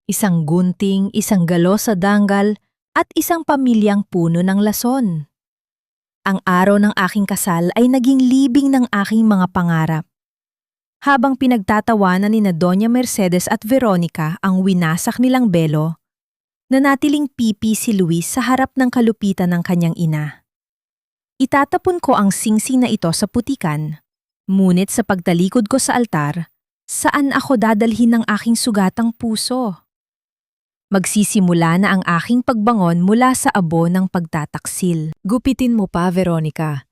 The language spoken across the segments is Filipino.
isang gunting, isang galo sa danggal, at isang pamilyang puno ng lason. Ang araw ng aking kasal ay naging libing ng aking mga pangarap. Habang pinagtatawanan ni na Doña Mercedes at Veronica ang winasak nilang belo, nanatiling pipi si Luis sa harap ng kalupitan ng kanyang ina. Itatapon ko ang singsing na ito sa putikan, ngunit sa pagtalikod ko sa altar, saan ako dadalhin ng aking sugatang puso? Magsisimula na ang aking pagbangon mula sa abo ng pagtataksil. Gupitin mo pa, Veronica.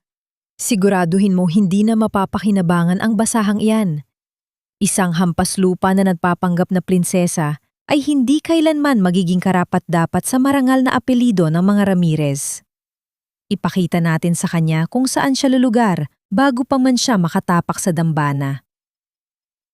Siguraduhin mo hindi na mapapakinabangan ang basahang iyan. Isang hampas lupa na nagpapanggap na prinsesa ay hindi kailanman magiging karapat-dapat sa marangal na apelido ng mga Ramirez. Ipakita natin sa kanya kung saan siya lulugar bago pa man siya makatapak sa dambana.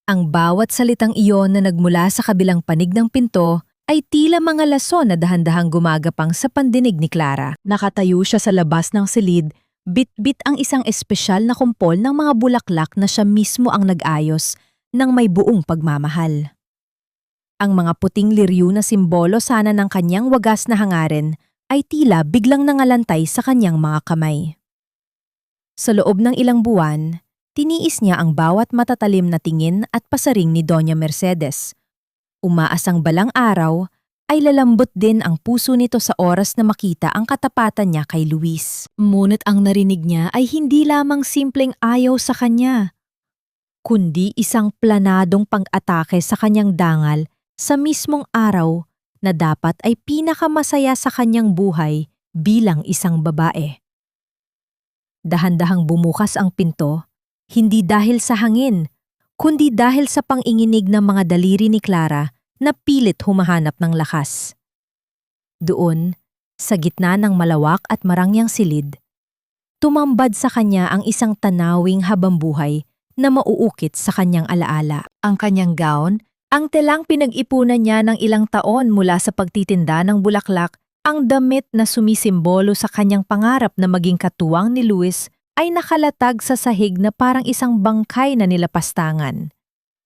Ang bawat salitang iyon na nagmula sa kabilang panig ng pinto ay tila mga lason na dahan-dahang gumagapang sa pandinig ni Clara. Nakatayo siya sa labas ng silid, bit-bit ang isang espesyal na kumpol ng mga bulaklak na siya mismo ang nag-ayos ng may buong pagmamahal. Ang mga puting liryu na simbolo sana ng kanyang wagas na hangarin ay tila biglang nangalantay sa kanyang mga kamay. Sa loob ng ilang buwan, tiniis niya ang bawat matatalim na tingin at pasaring ni Doña Mercedes. Umaasang balang araw ay lalambot din ang puso nito sa oras na makita ang katapatan niya kay Luis. Ngunit ang narinig niya ay hindi lamang simpleng ayaw sa kanya, kundi isang planadong pang-atake sa kanyang dangal sa mismong araw na dapat ay pinakamasaya sa kanyang buhay bilang isang babae. Dahan-dahang bumukas ang pinto, hindi dahil sa hangin, kundi dahil sa panginginig ng mga daliri ni Clara na pilit humahanap ng lakas. Doon, sa gitna ng malawak at marangyang silid, tumambad sa kanya ang isang tanawing habambuhay na mauukit sa kanyang alaala. Ang kanyang gown, ang telang pinag-ipunan niya ng ilang taon mula sa pagtitinda ng bulaklak, ang damit na sumisimbolo sa kanyang pangarap na maging katuwang ni Luis ay nakalatag sa sahig na parang isang bangkay na nilapastangan.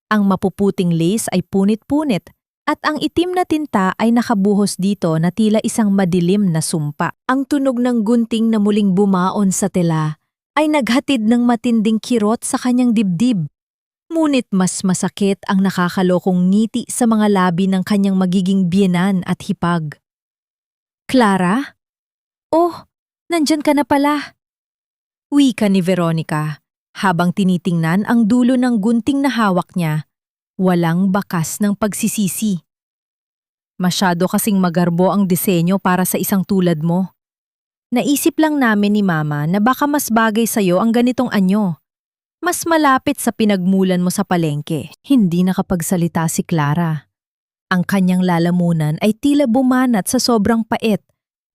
Ang mapuputing lace ay punit-punit at ang itim na tinta ay nakabuhos dito na tila isang madilim na sumpa. Ang tunog ng gunting na muling bumaon sa tela ay naghatid ng matinding kirot sa kanyang dibdib. Ngunit mas masakit ang nakakalokong ngiti sa mga labi ng kanyang magiging biyenan at hipag. Clara? Oh, nandyan ka na pala. Wika ni Veronica habang tinitingnan ang dulo ng gunting na hawak niya. Walang bakas ng pagsisisi. Masyado kasing magarbo ang disenyo para sa isang tulad mo. Naisip lang namin ni Mama na baka mas bagay sa'yo ang ganitong anyo. Mas malapit sa pinagmulan mo sa palengke. Hindi nakapagsalita si Clara. Ang kanyang lalamunan ay tila bumanat sa sobrang pait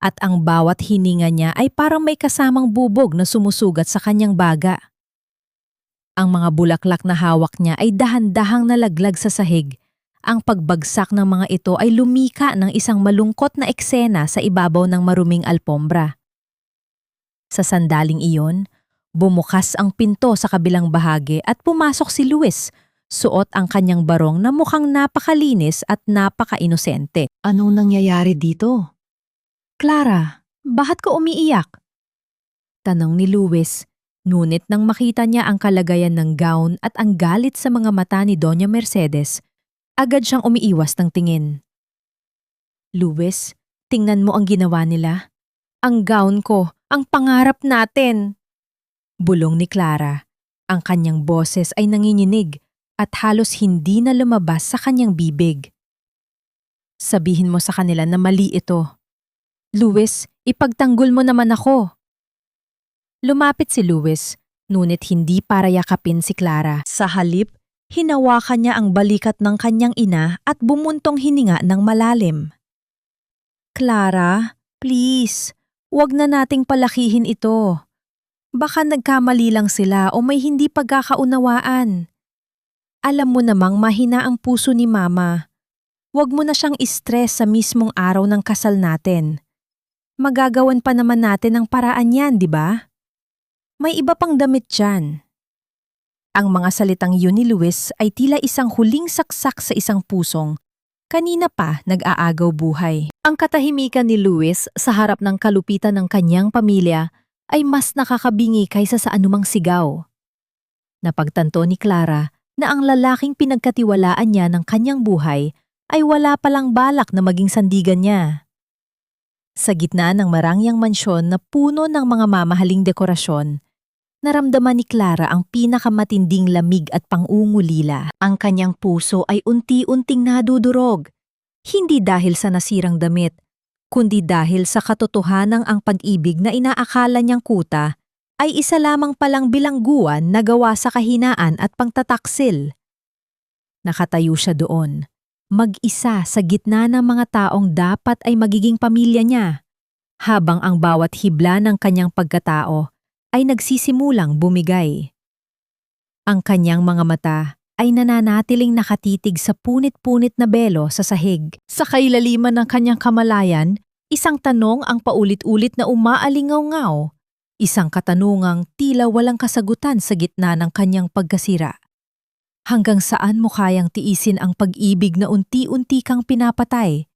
at ang bawat hininga niya ay parang may kasamang bubog na sumusugat sa kanyang baga. Ang mga bulaklak na hawak niya ay dahan-dahang nalaglag sa sahig. Ang pagbagsak ng mga ito ay lumika ng isang malungkot na eksena sa ibabaw ng maruming alpombra. Sa sandaling iyon, bumukas ang pinto sa kabilang bahagi at pumasok si Luis, suot ang kanyang barong na mukhang napakalinis at napaka-inosente. Anong nangyayari dito? Clara, bakit ka umiiyak? Tanong ni Luis. Ngunit nang makita niya ang kalagayan ng gown at ang galit sa mga mata ni Doña Mercedes, agad siyang umiiwas ng tingin. Luis, tingnan mo ang ginawa nila. Ang gown ko, ang pangarap natin. Bulong ni Clara. Ang kanyang boses ay nanginginig at halos hindi na lumabas sa kanyang bibig. Sabihin mo sa kanila na mali ito. Luis, ipagtanggol mo naman ako. Lumapit si Luis, ngunit hindi para yakapin si Clara. Sa halip, hinawakan niya ang balikat ng kanyang ina at bumuntong hininga ng malalim. Clara, please, huwag na nating palakihin ito. Baka nagkamali lang sila o may hindi pagkakaunawaan. Alam mo namang mahina ang puso ni Mama. Huwag mo na siyang stress sa mismong araw ng kasal natin. Magagawan pa naman natin ang paraan yan, di ba? May iba pang damit dyan. Ang mga salitang yun ni Luis ay tila isang huling saksak sa isang pusong, kanina pa nag-aagaw buhay. Ang katahimikan ni Luis sa harap ng kalupitan ng kanyang pamilya ay mas nakakabingi kaysa sa anumang sigaw. Napagtanto ni Clara na ang lalaking pinagkatiwalaan niya ng kanyang buhay ay wala palang balak na maging sandigan niya. Sa gitna ng marangyang mansyon na puno ng mga mamahaling dekorasyon, naramdaman ni Clara ang pinakamatinding lamig at pangungulila. Ang kanyang puso ay unti-unting nadudurog, hindi dahil sa nasirang damit, kundi dahil sa katotohanang ang pag-ibig na inaakala niyang kuta ay isa lamang palang bilangguan na gawa sa kahinaan at pangtataksil. Nakatayo siya doon, mag-isa sa gitna ng mga taong dapat ay magiging pamilya niya, habang ang bawat hibla ng kanyang pagkatao ay nagsisimulang bumigay. Ang kanyang mga mata ay nananatiling nakatitig sa punit-punit na belo sa sahig. Sa kailaliman ng kanyang kamalayan, isang tanong ang paulit-ulit na umaalingaw-ngaw, isang katanungang tila walang kasagutan sa gitna ng kanyang pagkasira. Hanggang saan mo kayang tiisin ang pag-ibig na unti-unti kang pinapatay?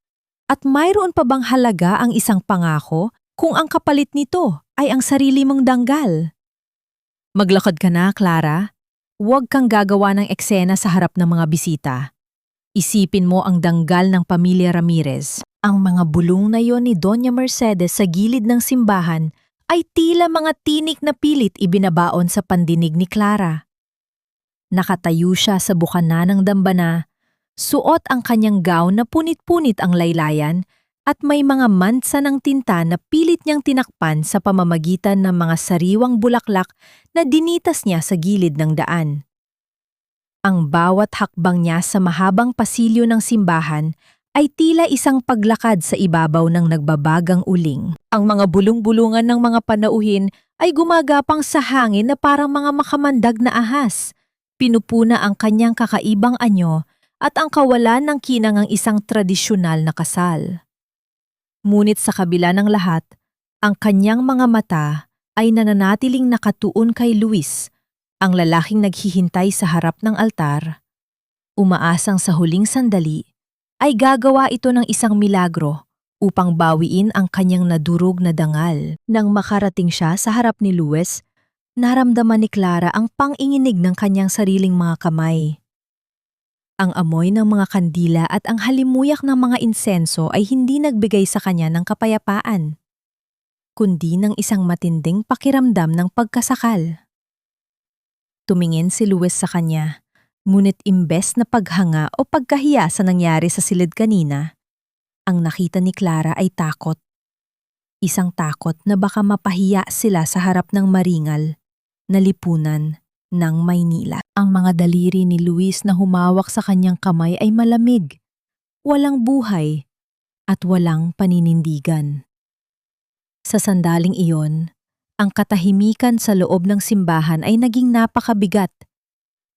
At mayroon pa bang halaga ang isang pangako kung ang kapalit nito ay ang sarili mong danggal? Maglakad ka na, Clara. Huwag kang gagawa ng eksena sa harap ng mga bisita. Isipin mo ang danggal ng pamilya Ramirez. Ang mga bulong na yon ni Doña Mercedes sa gilid ng simbahan ay tila mga tinik na pilit ibinabaon sa pandinig ni Clara. Nakatayo siya sa bukana ng dambana, suot ang kanyang gown na punit-punit ang laylayan at may mga mansa ng tinta na pilit niyang tinakpan sa pamamagitan ng mga sariwang bulaklak na dinitas niya sa gilid ng daan. Ang bawat hakbang niya sa mahabang pasilyo ng simbahan ay tila isang paglakad sa ibabaw ng nagbabagang uling. Ang mga bulong-bulungan ng mga panauhin ay gumagapang sa hangin na parang mga makamandag na ahas. Pinupuna ang kanyang kakaibang anyo at ang kawalan ng kinangang isang tradisyonal na kasal. Ngunit sa kabila ng lahat, ang kanyang mga mata ay nananatiling nakatuon kay Luis, ang lalaking naghihintay sa harap ng altar. Umaasang sa huling sandali ay gagawa ito ng isang milagro upang bawiin ang kanyang nadurog na dangal. Nang makarating siya sa harap ni Luis, naramdaman ni Clara ang panginginig ng kanyang sariling mga kamay. Ang amoy ng mga kandila at ang halimuyak ng mga insenso ay hindi nagbigay sa kanya ng kapayapaan, kundi ng isang matinding pakiramdam ng pagkasakal. Tumingin si Luis sa kanya, ngunit imbes na paghanga o pagkahiya sa nangyari sa silid kanina, ang nakita ni Clara ay takot. Isang takot na baka mapahiya sila sa harap ng maringal na lipunan ng Maynila. Ang mga daliri ni Luis na humawak sa kanyang kamay ay malamig, walang buhay, at walang paninindigan. Sa sandaling iyon, ang katahimikan sa loob ng simbahan ay naging napakabigat.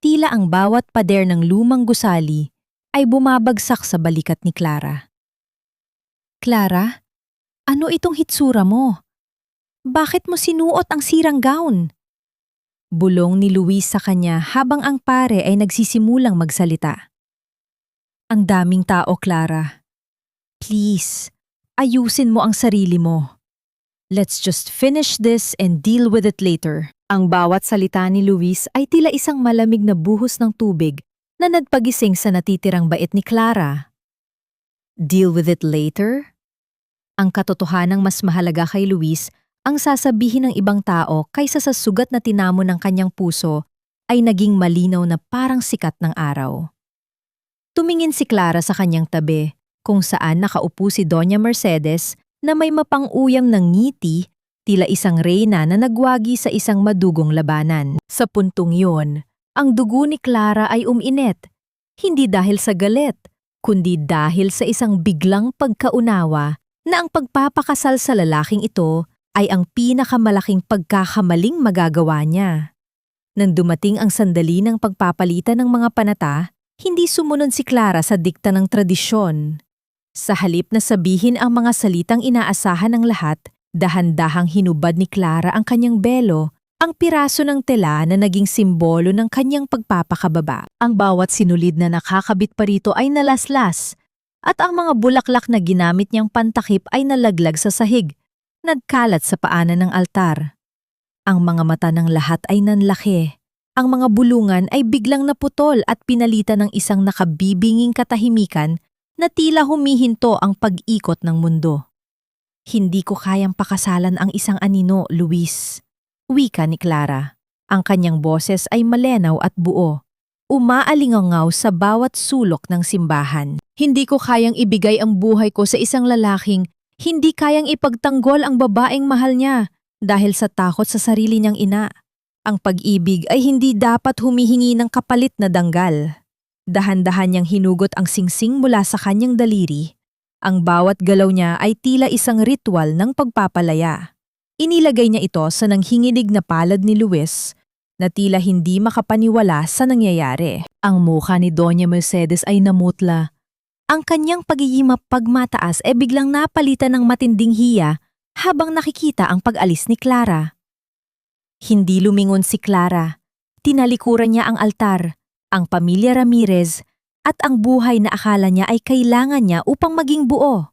Tila ang bawat pader ng lumang gusali ay bumabagsak sa balikat ni Clara. Clara, ano itong hitsura mo? Bakit mo sinuot ang sirang gown? Bulong ni Luis sa kanya habang ang pare ay nagsisimulang magsalita. Ang daming tao, Clara. Please, ayusin mo ang sarili mo. Let's just finish this and deal with it later. Ang bawat salita ni Luis ay tila isang malamig na buhos ng tubig na nagpagising sa natitirang bait ni Clara. Deal with it later? Ang katotohanang mas mahalaga kay Luis ang sasabihin ng ibang tao kaysa sa sugat na tinamo ng kanyang puso ay naging malinaw na parang sikat ng araw. Tumingin si Clara sa kanyang tabi kung saan nakaupo si Doña Mercedes na may mapang-uyam ng ngiti, tila isang reyna na nagwagi sa isang madugong labanan. Sa puntong yun, ang dugo ni Clara ay uminit, hindi dahil sa galit, kundi dahil sa isang biglang pagkaunawa na ang pagpapakasal sa lalaking ito ay ang pinakamalaking pagkakamaling magagawa niya. Nang dumating ang sandali ng pagpapalitan ng mga panata, hindi sumunod si Clara sa dikta ng tradisyon. Sa halip na sabihin ang mga salitang inaasahan ng lahat, dahan-dahang hinubad ni Clara ang kanyang belo, ang piraso ng tela na naging simbolo ng kanyang pagpapakababa. Ang bawat sinulid na nakakabit pa rito ay nalaslas, at ang mga bulaklak na ginamit niyang pantakip ay nalaglag sa sahig, nagkalat sa paanan ng altar. Ang mga mata ng lahat ay nanlaki. Ang mga bulungan ay biglang naputol at pinalitan ng isang nakabibinging katahimikan na tila humihinto ang pag-ikot ng mundo. Hindi ko kayang pakasalan ang isang anino, Luis. Wika ni Clara. Ang kanyang boses ay malenaw at buo. Umaalingaw sa bawat sulok ng simbahan. Hindi ko kayang ibigay ang buhay ko sa isang lalaking hindi kayang ipagtanggol ang babaeng mahal niya dahil sa takot sa sarili niyang ina. Ang pag-ibig ay hindi dapat humihingi ng kapalit na danggal. Dahan-dahan niyang hinugot ang singsing mula sa kanyang daliri. Ang bawat galaw niya ay tila isang ritual ng pagpapalaya. Inilagay niya ito sa nanghinginig na palad ni Luis na tila hindi makapaniwala sa nangyayari. Ang mukha ni Doña Mercedes ay namutla. Ang kanyang pagiging pagmataas ay biglang napalitan ng matinding hiya habang nakikita ang pag-alis ni Clara. Hindi lumingon si Clara. Tinalikuran niya ang altar, ang pamilya Ramirez, at ang buhay na akala niya ay kailangan niya upang maging buo.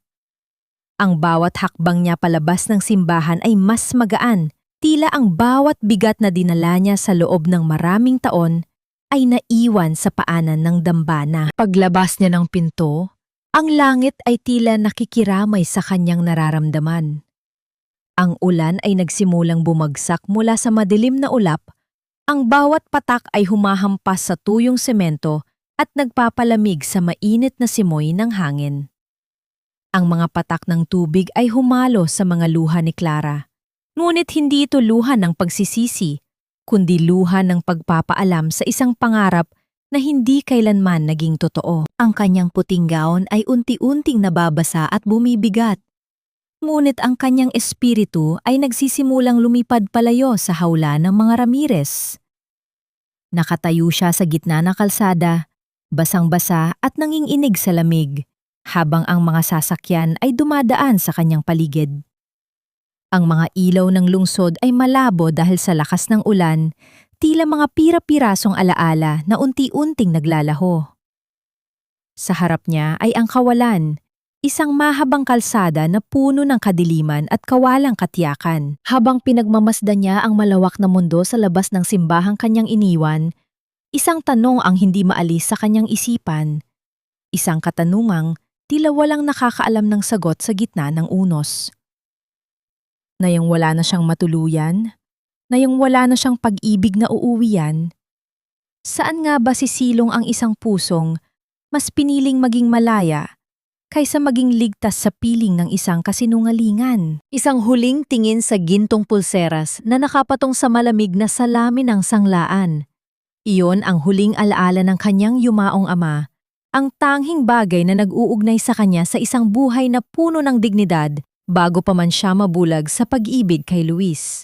Ang bawat hakbang niya palabas ng simbahan ay mas magaan, tila ang bawat bigat na dinala niya sa loob ng maraming taon ay naiwan sa paanan ng dambana. Paglabas niya ng pinto, ang langit ay tila nakikiramay sa kanyang nararamdaman. Ang ulan ay nagsimulang bumagsak mula sa madilim na ulap, ang bawat patak ay humahampas sa tuyong semento at nagpapalamig sa mainit na simoy ng hangin. Ang mga patak ng tubig ay humalo sa mga luha ni Clara. Ngunit hindi ito luha ng pagsisisi, kundi luha ng pagpapaalam sa isang pangarap na hindi kailanman naging totoo. Ang kanyang puting gown ay unti-unting nababasa at bumibigat. Ngunit ang kanyang espiritu ay nagsisimulang lumipad palayo sa hawla ng mga Ramirez. Nakatayo siya sa gitna ng kalsada, basang-basa at nanginginig sa lamig, habang ang mga sasakyan ay dumadaan sa kanyang paligid. Ang mga ilaw ng lungsod ay malabo dahil sa lakas ng ulan, tila mga pira-pirasong alaala na unti-unting naglalaho. Sa harap niya ay ang kawalan, isang mahabang kalsada na puno ng kadiliman at kawalang katiyakan. Habang pinagmamasdan niya ang malawak na mundo sa labas ng simbahang kanyang iniwan, isang tanong ang hindi maalis sa kanyang isipan. Isang katanungang tila walang nakakaalam ng sagot sa gitna ng unos. Nayang wala na siyang matuluyan, nayang wala na siyang pag-ibig na uuwian, saan nga ba sisilong ang isang pusong mas piniling maging malaya kaysa maging ligtas sa piling ng isang kasinungalingan? Isang huling tingin sa gintong pulseras na nakapatong sa malamig na salamin ng sanglaan. Iyon ang huling alaala ng kanyang yumaong ama, ang tanging bagay na nag-uugnay sa kanya sa isang buhay na puno ng dignidad bago pa man siya mabulag sa pag-ibig kay Luis.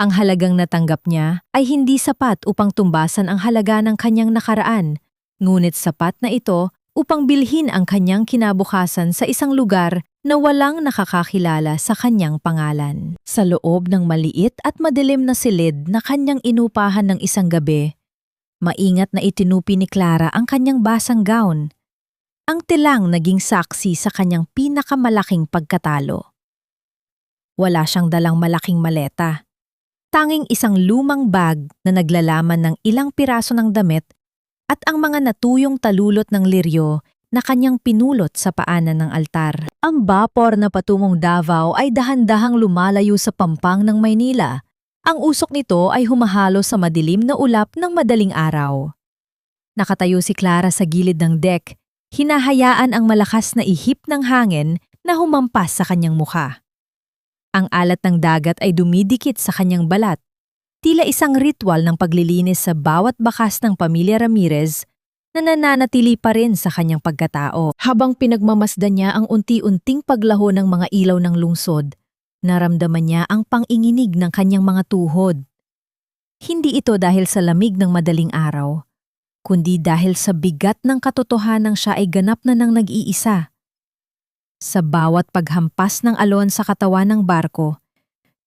Ang halagang natanggap niya ay hindi sapat upang tumbasan ang halaga ng kanyang nakaraan, ngunit sapat na ito upang bilhin ang kanyang kinabukasan sa isang lugar na walang nakakakilala sa kanyang pangalan. Sa loob ng maliit at madilim na silid na kanyang inupahan ng isang gabi, maingat na itinupi ni Clara ang kanyang basang gown. Ang tilang naging saksi sa kanyang pinakamalaking pagkatalo. Wala siyang dalang malaking maleta. Tanging isang lumang bag na naglalaman ng ilang piraso ng damit at ang mga natuyong talulot ng liryo na kanyang pinulot sa paanan ng altar. Ang bapor na patungong Davao ay dahan-dahang lumalayo sa pampang ng Maynila. Ang usok nito ay humahalo sa madilim na ulap ng madaling araw. Nakatayo si Clara sa gilid ng deck, hinahayaan ang malakas na ihip ng hangin na humampas sa kanyang mukha. Ang alat ng dagat ay dumidikit sa kanyang balat, tila isang ritual ng paglilinis sa bawat bakas ng pamilya Ramirez na nananatili pa rin sa kanyang pagkatao. Habang pinagmamasdan niya ang unti-unting paglaho ng mga ilaw ng lungsod, naramdaman niya ang panginginig ng kanyang mga tuhod. Hindi ito dahil sa lamig ng madaling araw, kundi dahil sa bigat ng katotohanang siya ay ganap na ng nag-iisa. Sa bawat paghampas ng alon sa katawan ng barko,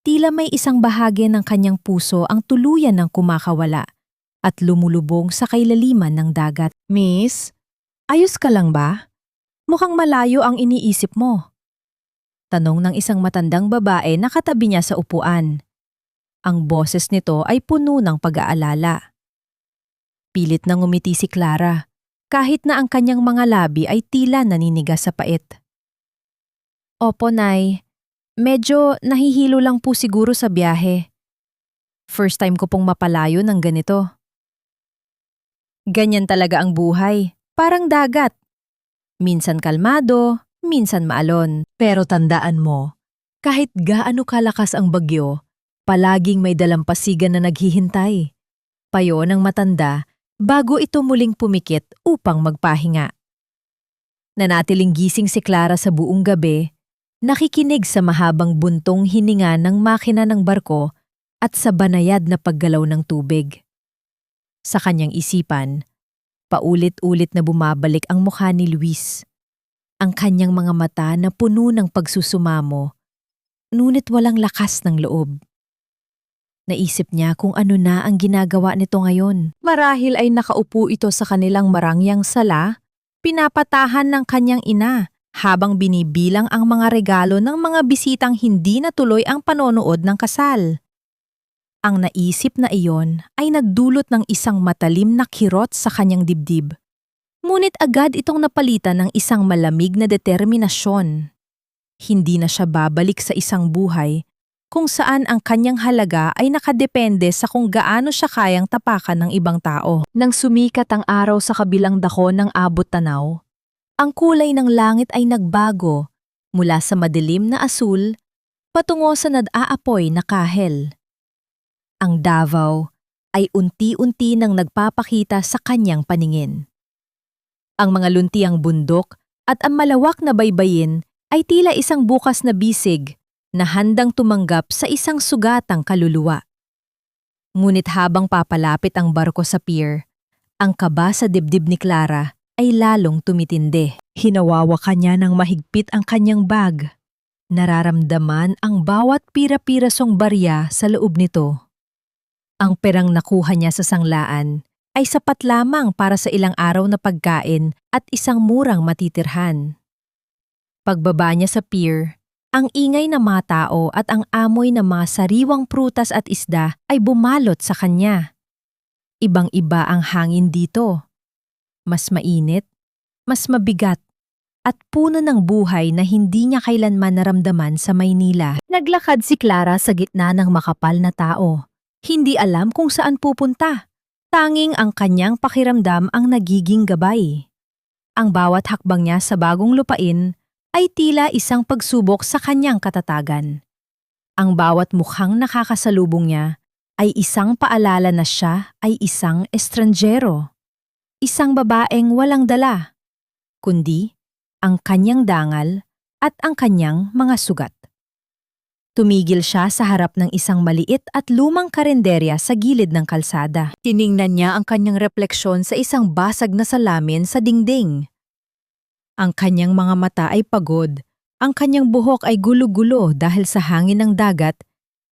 tila may isang bahagi ng kanyang puso ang tuluyan ng kumakawala at lumulubog sa kailaliman ng dagat. Miss, ayos ka lang ba? Mukhang malayo ang iniisip mo. Tanong ng isang matandang babae na katabi niya sa upuan. Ang boses nito ay puno ng pag-aalala. Pilit na ngumiti si Clara, kahit na ang kanyang mga labi ay tila naninigas sa pait. Opo, Nay. Medyo nahihilo lang po siguro sa biyahe. First time ko pong mapalayo ng ganito. Ganyan talaga ang buhay, parang dagat. Minsan kalmado, minsan maalon. Pero tandaan mo, kahit gaano kalakas ang bagyo, palaging may dalampasigan na naghihintay. Payo ng matanda bago ito muling pumikit upang magpahinga. Nanatiling gising si Clara sa buong gabi, nakikinig sa mahabang buntong hininga ng makina ng barko at sa banayad na paggalaw ng tubig. Sa kanyang isipan, paulit-ulit na bumabalik ang mukha ni Luis. Ang kanyang mga mata na puno ng pagsusumamo, ngunit walang lakas ng loob. Naisip niya kung ano na ang ginagawa nito ngayon. Marahil ay nakaupo ito sa kanilang marangyang sala, pinapatahan ng kanyang ina habang binibilang ang mga regalo ng mga bisitang hindi natuloy ang panonood ng kasal. Ang naisip na iyon ay nagdulot ng isang matalim na kirot sa kanyang dibdib. Ngunit agad itong napalitan ng isang malamig na determinasyon. Hindi na siya babalik sa isang buhay kung saan ang kanyang halaga ay nakadepende sa kung gaano siya kayang tapakan ng ibang tao. Nang sumikat ang araw sa kabilang dako ng abot tanaw, ang kulay ng langit ay nagbago mula sa madilim na asul patungo sa nag-aapoy na kahel. Ang Davao ay unti-unti nang nagpapakita sa kanyang paningin. Ang mga luntiang bundok at ang malawak na baybayin ay tila isang bukas na bisig na handang tumanggap sa isang sugatang kaluluwa. Ngunit habang papalapit ang barko sa pier, ang kaba sa dibdib ni Clara ay lalong tumitindi. Hinawawakan niya ng mahigpit ang kanyang bag. Nararamdaman ang bawat pira-pirasong barya sa loob nito. Ang perang nakuha niya sa sanglaan ay sapat lamang para sa ilang araw na pagkain at isang murang matitirhan. Pagbaba niya sa pier, ang ingay ng mga tao at ang amoy ng mga sariwang prutas at isda ay bumalot sa kanya. Ibang-iba ang hangin dito. Mas mainit, mas mabigat, at puno ng buhay na hindi niya kailanman naramdaman sa Maynila. Naglakad si Clara sa gitna ng makapal na tao. Hindi alam kung saan pupunta. Tanging ang kanyang pakiramdam ang nagiging gabay. Ang bawat hakbang niya sa bagong lupain ay tila isang pagsubok sa kanyang katatagan. Ang bawat mukhang nakakasalubong niya ay isang paalala na siya ay isang estranjero. Isang babaeng walang dala, kundi ang kanyang dangal at ang kanyang mga sugat. Tumigil siya sa harap ng isang maliit at lumang karenderya sa gilid ng kalsada. Tiningnan niya ang kanyang refleksyon sa isang basag na salamin sa dingding. Ang kanyang mga mata ay pagod, ang kanyang buhok ay gulo-gulo dahil sa hangin ng dagat,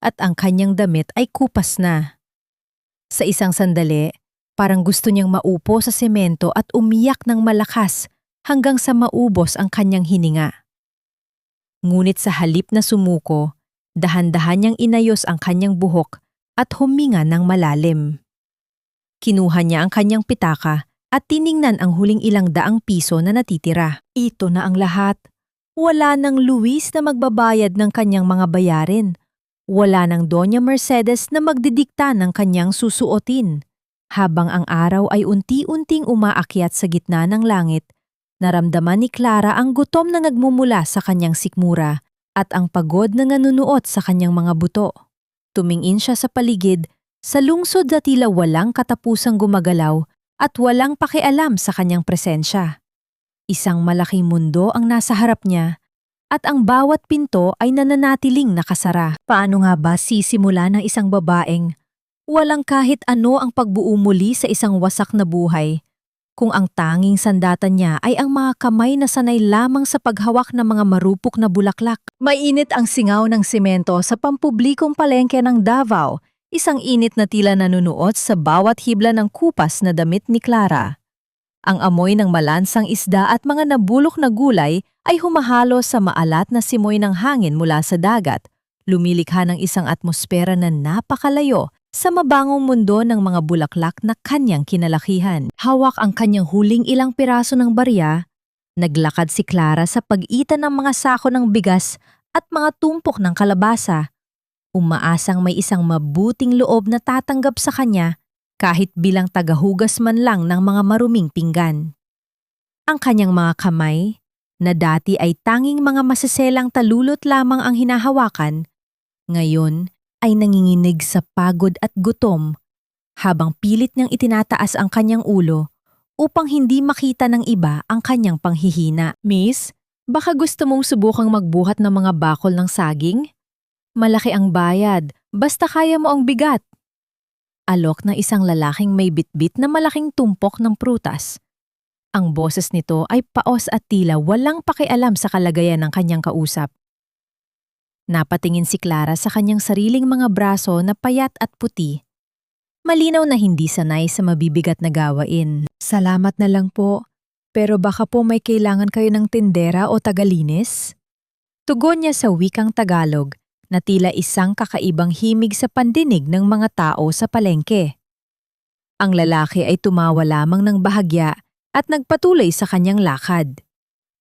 at ang kanyang damit ay kupas na. Sa isang sandali, parang gusto niyang maupo sa semento at umiyak ng malakas hanggang sa maubos ang kanyang hininga. Ngunit sa halip na sumuko, dahan-dahan niyang inayos ang kanyang buhok at huminga ng malalim. Kinuha niya ang kanyang pitaka at tiningnan ang huling ilang daang piso na natitira. Ito na ang lahat. Wala nang Luis na magbabayad ng kanyang mga bayarin. Wala nang Doña Mercedes na magdidikta ng kanyang susuotin. Habang ang araw ay unti-unting umaakyat sa gitna ng langit, naramdaman ni Clara ang gutom na nagmumula sa kanyang sikmura at ang pagod na nanunuot sa kanyang mga buto. Tumingin siya sa paligid, sa lungsod na tila walang katapusang gumagalaw at walang pakialam sa kanyang presensya. Isang malaking mundo ang nasa harap niya at ang bawat pinto ay nananatiling nakasara. Paano nga ba sisimula ng isang babaeng walang kahit ano ang pagbuo muli sa isang wasak na buhay kung ang tanging sandatan niya ay ang mga kamay na sanay lamang sa paghawak ng mga marupok na bulaklak? Mainit ang singaw ng semento sa pampublikong palengke ng Davao, isang init na tila nanunuot sa bawat hibla ng kupas na damit ni Clara. Ang amoy ng malansang isda at mga nabulok na gulay ay humahalo sa maalat na simoy ng hangin mula sa dagat, lumilikha ng isang atmosfera na napakalayo sa mabangong mundo ng mga bulaklak na kanyang kinalakihan. Hawak ang kanyang huling ilang piraso ng barya, naglakad si Clara sa pagitan ng mga sako ng bigas at mga tumpok ng kalabasa. Umaasang may isang mabuting loob na tatanggap sa kanya kahit bilang tagahugas man lang ng mga maruming pinggan. Ang kanyang mga kamay, na dati ay tanging mga masaselang talulot lamang ang hinahawakan, ngayon ay nanginginig sa pagod at gutom habang pilit niyang itinataas ang kanyang ulo upang hindi makita ng iba ang kanyang panghihina. Miss, baka gusto mong subukang magbuhat ng mga bakol ng saging? Malaki ang bayad, basta kaya mo ang bigat. Alok ng isang lalaking may bitbit na malaking tumpok ng prutas. Ang boses nito ay paos at tila walang pakialam sa kalagayan ng kanyang kausap. Napatingin si Clara sa kanyang sariling mga braso na payat at puti. Malinaw na hindi sanay sa mabibigat na gawain. Salamat na lang po, pero baka po may kailangan kayo ng tindera o tagalinis? Tugon niya sa wikang Tagalog na tila isang kakaibang himig sa pandinig ng mga tao sa palengke. Ang lalaki ay tumawa lamang ng bahagya at nagpatuloy sa kanyang lakad.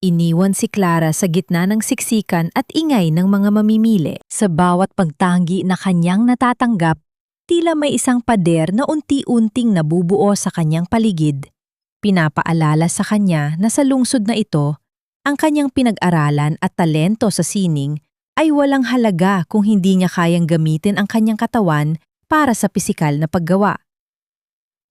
Iniwan si Clara sa gitna ng siksikan at ingay ng mga mamimili. Sa bawat pagtanggi na kanyang natatanggap, tila may isang pader na unti-unting nabubuo sa kanyang paligid. Pinapaalala sa kanya na sa lungsod na ito, ang kanyang pinag-aralan at talento sa sining ay walang halaga kung hindi niya kayang gamitin ang kanyang katawan para sa pisikal na paggawa.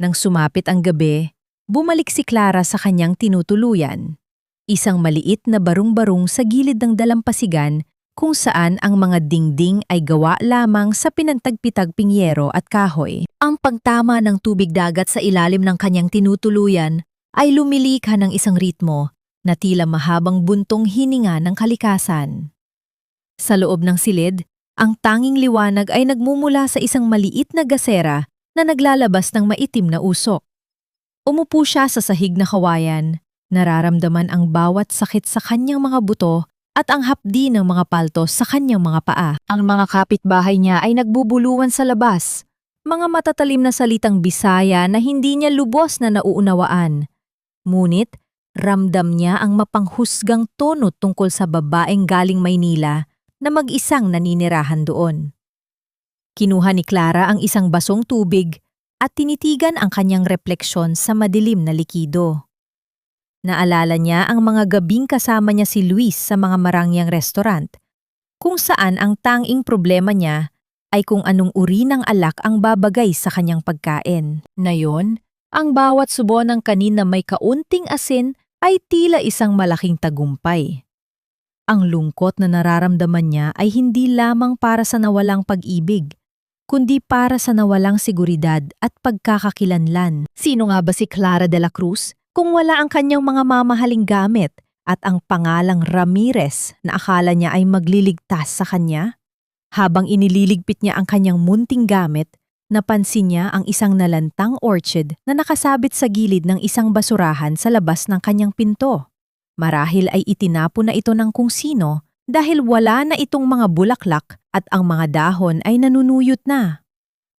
Nang sumapit ang gabi, bumalik si Clara sa kanyang tinutuluyan. Isang maliit na barong-barong sa gilid ng dalampasigan kung saan ang mga dingding ay gawa lamang sa pinantagpitagping yero at kahoy. Ang pagtama ng tubig dagat sa ilalim ng kanyang tinutuluyan ay lumilikha ng isang ritmo na tila mahabang buntong hininga ng kalikasan. Sa loob ng silid, ang tanging liwanag ay nagmumula sa isang maliit na gasera na naglalabas ng maitim na usok. Umupo siya sa sahig na kawayan, nararamdaman ang bawat sakit sa kanyang mga buto at ang hapdi ng mga paltos sa kanyang mga paa. Ang mga kapitbahay niya ay nagbubuluhan sa labas, mga matatalim na salitang Bisaya na hindi niya lubos na nauunawaan. Ngunit, ramdam niya ang mapanghusgang tono tungkol sa babaeng galing Maynila na mag-isang naninirahan doon. Kinuha ni Clara ang isang basong tubig at tinitigan ang kanyang refleksyon sa madilim na likido. Naalala niya ang mga gabing kasama niya si Luis sa mga marangyang restaurant, kung saan ang tanging problema niya ay kung anong uri ng alak ang babagay sa kanyang pagkain. Ngayon, ang bawat subo ng kanin na may kaunting asin ay tila isang malaking tagumpay. Ang lungkot na nararamdaman niya ay hindi lamang para sa nawalang pag-ibig, kundi para sa nawalang seguridad at pagkakakilanlan. Sino nga ba si Clara de la Cruz kung wala ang kanyang mga mamahaling gamit at ang pangalang Ramirez na akala niya ay magliligtas sa kanya? Habang inililigpit niya ang kanyang munting gamit, napansin niya ang isang nalantang orchid na nakasabit sa gilid ng isang basurahan sa labas ng kanyang pinto. Marahil ay itinapon na ito ng kung sino dahil wala na itong mga bulaklak at ang mga dahon ay nanunuyot na.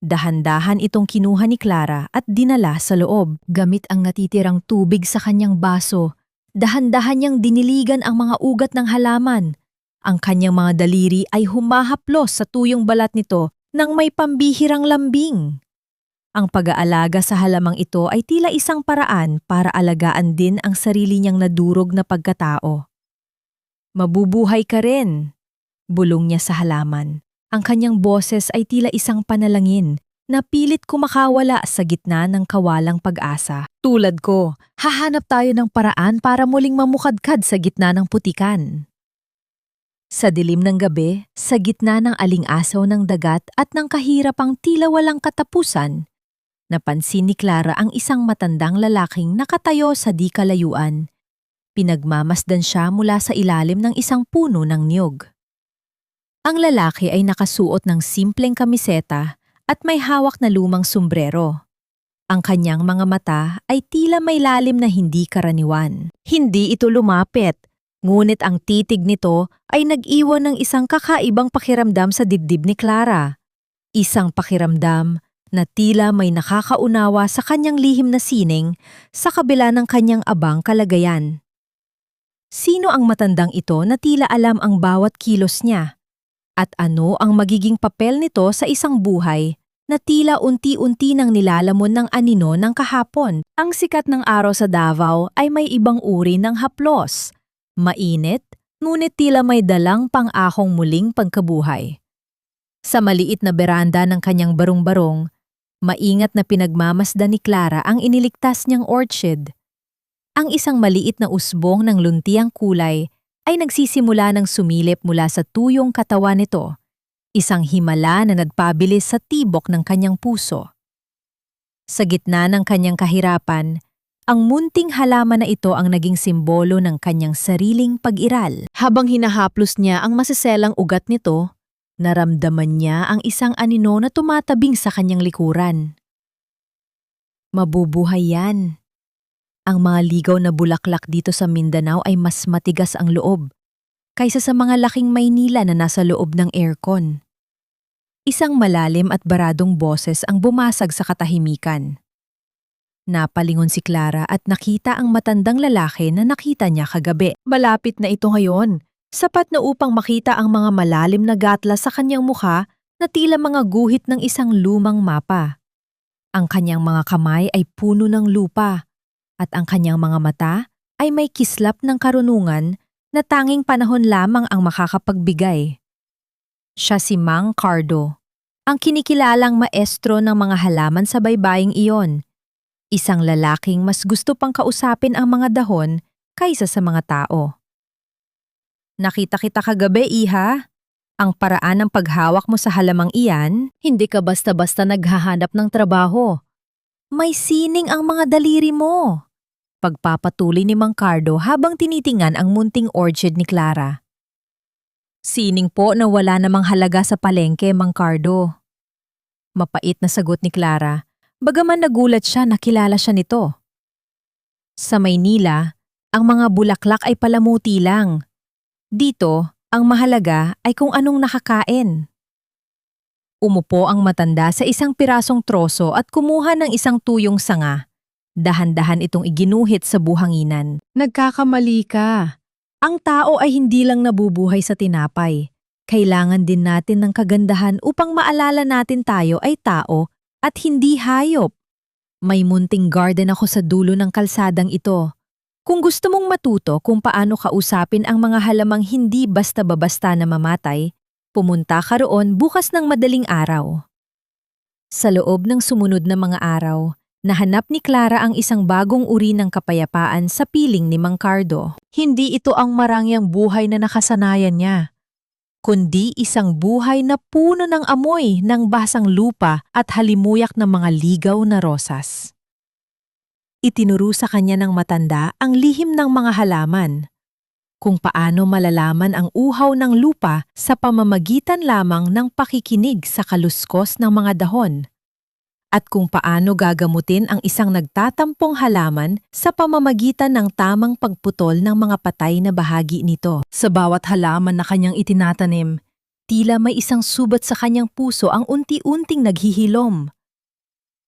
Dahan-dahan itong kinuha ni Clara at dinala sa loob. Gamit ang natitirang tubig sa kanyang baso, dahan-dahan niyang diniligan ang mga ugat ng halaman. Ang kanyang mga daliri ay humahaplos sa tuyong balat nito nang may pambihirang lambing. Ang pag-aalaga sa halamang ito ay tila isang paraan para alagaan din ang sarili niyang nadurog na pagkatao. Mabubuhay ka rin, bulong niya sa halaman. Ang kanyang boses ay tila isang panalangin na pilit kumakawala sa gitna ng kawalang pag-asa. Tulad ko, hahanap tayo ng paraan para muling mamukadkad sa gitna ng putikan. Sa dilim ng gabi, sa gitna ng aling-asaw ng dagat at ng kahirapang tila walang katapusan, napansin ni Clara ang isang matandang lalaking nakatayo sa di kalayuan. Pinagmamasdan siya mula sa ilalim ng isang puno ng niyog. Ang lalaki ay nakasuot ng simpleng kamiseta at may hawak na lumang sombrero. Ang kanyang mga mata ay tila may lalim na hindi karaniwan. Hindi ito lumapit, ngunit ang titig nito ay nag-iwan ng isang kakaibang pakiramdam sa dibdib ni Clara. Isang pakiramdam na tila may nakakaunawa sa kanyang lihim na sining sa kabila ng kanyang abang kalagayan. Sino ang matandang ito na tila alam ang bawat kilos niya? At ano ang magiging papel nito sa isang buhay na tila unti-unti nang nilalamon ng anino ng kahapon? Ang sikat ng araw sa Davao ay may ibang uri ng haplos. Mainit, ngunit tila may dalang pang-ahong muling pagkabuhay. Sa maliit na beranda ng kanyang barong-barong, maingat na pinagmamasdan ni Clara ang iniligtas niyang orchid. Ang isang maliit na usbong ng luntiang kulay ay nagsisimula ng sumilip mula sa tuyong katawan nito, isang himala na nagpabilis sa tibok ng kanyang puso. Sa gitna ng kanyang kahirapan, ang munting halaman na ito ang naging simbolo ng kanyang sariling pag-iral. Habang hinahaplos niya ang masiselang ugat nito, naramdaman niya ang isang anino na tumatabing sa kanyang likuran. Mabubuhay yan. Ang mga ligaw na bulaklak dito sa Mindanao ay mas matigas ang loob kaysa sa mga laking Maynila na nasa loob ng aircon. Isang malalim at baradong boses ang bumasag sa katahimikan. Napalingon si Clara at nakita ang matandang lalaki na nakita niya kagabi. Malapit na ito ngayon. Sapat na upang makita ang mga malalim na gatla sa kanyang mukha na tila mga guhit ng isang lumang mapa. Ang kanyang mga kamay ay puno ng lupa at ang kanyang mga mata ay may kislap ng karunungan na tanging panahon lamang ang makakapagbigay. Siya si Mang Cardo, ang kinikilalang maestro ng mga halaman sa baybaying iyon. Isang lalaking mas gusto pang kausapin ang mga dahon kaysa sa mga tao. Nakita kita kagabi, iha. Ang paraan ng paghawak mo sa halamang iyan, hindi ka basta-basta naghahanap ng trabaho. May sining ang mga daliri mo. Pagpapatuloy ni Mang Cardo habang tinitingnan ang munting orchid ni Clara. Sining po na wala namang halaga sa palengke, Mang Cardo. Mapait na sagot ni Clara, bagaman nagulat siya na kilala siya nito. Sa Maynila, ang mga bulaklak ay palamuti lang. Dito, ang mahalaga ay kung anong nakakain. Umupo ang matanda sa isang pirasong troso at kumuha ng isang tuyong sanga. Dahan-dahan itong iginuhit sa buhanginan. Nagkakamali ka. Ang tao ay hindi lang nabubuhay sa tinapay. Kailangan din natin ng kagandahan upang maalala natin tayo ay tao at hindi hayop. May munting garden ako sa dulo ng kalsadang ito. Kung gusto mong matuto kung paano kausapin ang mga halamang hindi basta-babasta na mamatay, pumunta ka roon bukas ng madaling araw. Sa loob ng sumunod na mga araw, nahanap ni Clara ang isang bagong uri ng kapayapaan sa piling ni Mang Cardo. Hindi ito ang marangyang buhay na nakasanayan niya, kundi isang buhay na puno ng amoy ng basang lupa at halimuyak ng mga ligaw na rosas. Itinuro sa kanya ng matanda ang lihim ng mga halaman, kung paano malalaman ang uhaw ng lupa sa pamamagitan lamang ng pakikinig sa kaluskos ng mga dahon, at kung paano gagamutin ang isang nagtatampong halaman sa pamamagitan ng tamang pagputol ng mga patay na bahagi nito. Sa bawat halaman na kanyang itinatanim, tila may isang subat sa kanyang puso ang unti-unting naghihilom.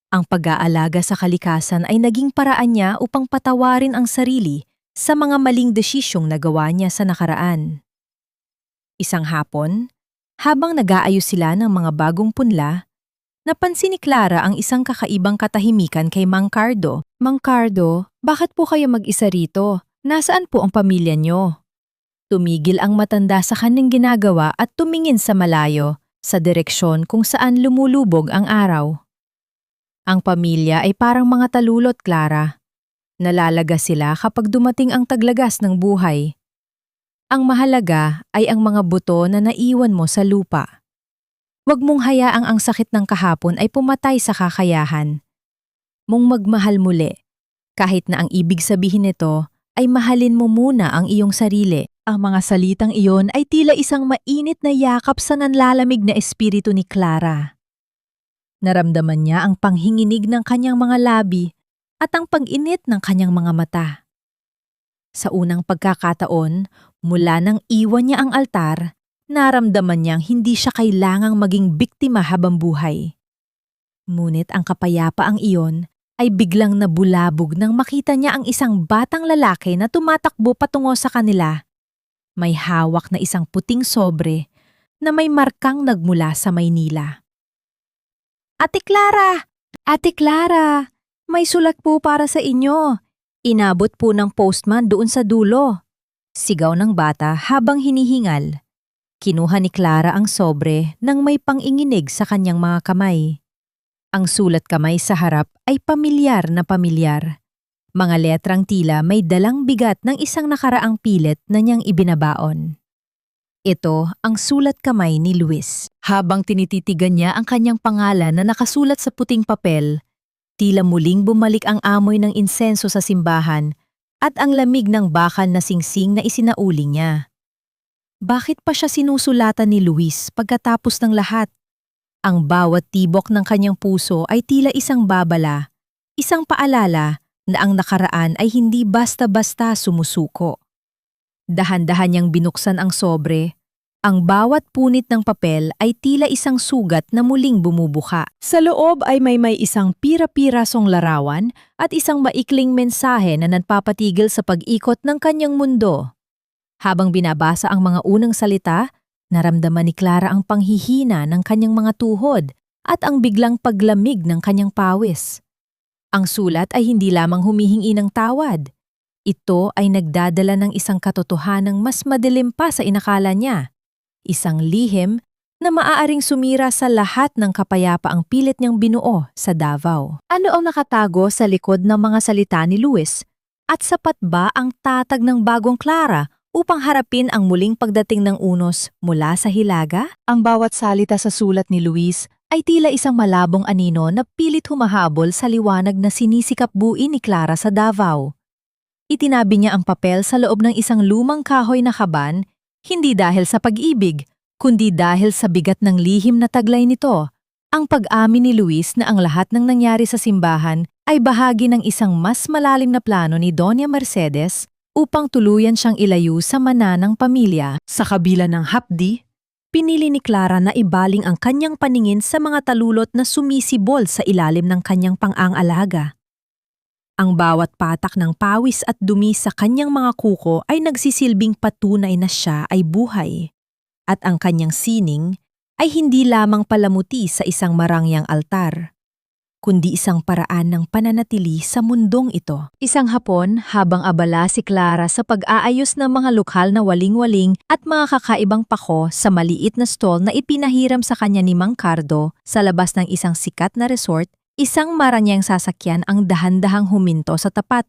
Ang pag-aalaga sa kalikasan ay naging paraan niya upang patawarin ang sarili sa mga maling desisyong nagawa niya sa nakaraan. Isang hapon, habang nag-aayos sila ng mga bagong punla, napansin ni Clara ang isang kakaibang katahimikan kay Mang Cardo. Mang Cardo, bakit po kayo mag-isa rito? Nasaan po ang pamilya niyo? Tumigil ang matanda sa kanyang ginagawa at tumingin sa malayo, sa direksyon kung saan lumulubog ang araw. Ang pamilya ay parang mga talulot, Clara. Nalalaga sila kapag dumating ang taglagas ng buhay. Ang mahalaga ay ang mga buto na naiwan mo sa lupa. Huwag mong hayaang ang sakit ng kahapon ay pumatay sa kakayahan mong magmahal muli, kahit na ang ibig sabihin nito ay mahalin mo muna ang iyong sarili. Ang mga salitang iyon ay tila isang mainit na yakap sa nanlalamig na espiritu ni Clara. Naramdaman niya ang panghinginig ng kanyang mga labi at ang pag-init ng kanyang mga mata. Sa unang pagkakataon, mula nang iwan niya ang altar, naramdaman niyang hindi siya kailangang maging biktima habang buhay. Ngunit ang kapayapaang iyon ay biglang nabulabog nang makita niya ang isang batang lalaki na tumatakbo patungo sa kanila. May hawak na isang puting sobre na may markang nagmula sa Maynila. Ate Clara! Ate Clara! May sulat po para sa inyo. Inabot po ng postman doon sa dulo. Sigaw ng bata habang hinihingal. Kinuha ni Clara ang sobre nang may panginginig sa kanyang mga kamay. Ang sulat kamay sa harap ay pamilyar na pamilyar. Mga letrang tila may dalang bigat ng isang nakaraang pilit na niyang ibinabaon. Ito ang sulat kamay ni Luis. Habang tinititigan niya ang kanyang pangalan na nakasulat sa puting papel, tila muling bumalik ang amoy ng insenso sa simbahan at ang lamig ng bakal na singsing na isinauli niya. Bakit pa siya sinusulatan ni Luis pagkatapos ng lahat? Ang bawat tibok ng kanyang puso ay tila isang babala, isang paalala na ang nakaraan ay hindi basta-basta sumusuko. Dahan-dahan niyang binuksan ang sobre. Ang bawat punit ng papel ay tila isang sugat na muling bumubuka. Sa loob ay may isang pira-pirasong larawan at isang maikling mensahe na nagpapatigil sa pag-ikot ng kanyang mundo. Habang binabasa ang mga unang salita, naramdaman ni Clara ang panghihina ng kanyang mga tuhod at ang biglang paglamig ng kanyang pawis. Ang sulat ay hindi lamang humihingi ng tawad. Ito ay nagdadala ng isang katotohanang mas madilim pa sa inakala niya. Isang lihim na maaaring sumira sa lahat ng kapayapaang pilit niyang binuo sa Davao. Ano ang nakatago sa likod ng mga salita ni Luis? At sapat ba ang tatag ng bagong Clara upang harapin ang muling pagdating ng unos mula sa Hilaga? Ang bawat salita sa sulat ni Luis ay tila isang malabong anino na pilit humahabol sa liwanag na sinisikap buuin ni Clara sa Davao. Itinabi niya ang papel sa loob ng isang lumang kahoy na kaban, hindi dahil sa pag-ibig, kundi dahil sa bigat ng lihim na taglay nito. Ang pag-amin ni Luis na ang lahat ng nangyari sa simbahan ay bahagi ng isang mas malalim na plano ni Doña Mercedes upang tuluyan siyang ilayo sa mananang pamilya. Sa kabila ng hapdi, pinili ni Clara na ibaling ang kanyang paningin sa mga talulot na sumisibol sa ilalim ng kanyang pang-aangalaga. Ang bawat patak ng pawis at dumi sa kanyang mga kuko ay nagsisilbing patunay na siya ay buhay. At ang kanyang sining ay hindi lamang palamuti sa isang marangyang altar, kundi isang paraan ng pananatili sa mundong ito. Isang hapon, habang abala si Clara sa pag-aayos ng mga lokal na waling-waling at mga kakaibang pako sa maliit na stall na ipinahiram sa kanya ni Mang Cardo sa labas ng isang sikat na resort, isang maranyang sasakyan ang dahan-dahang huminto sa tapat.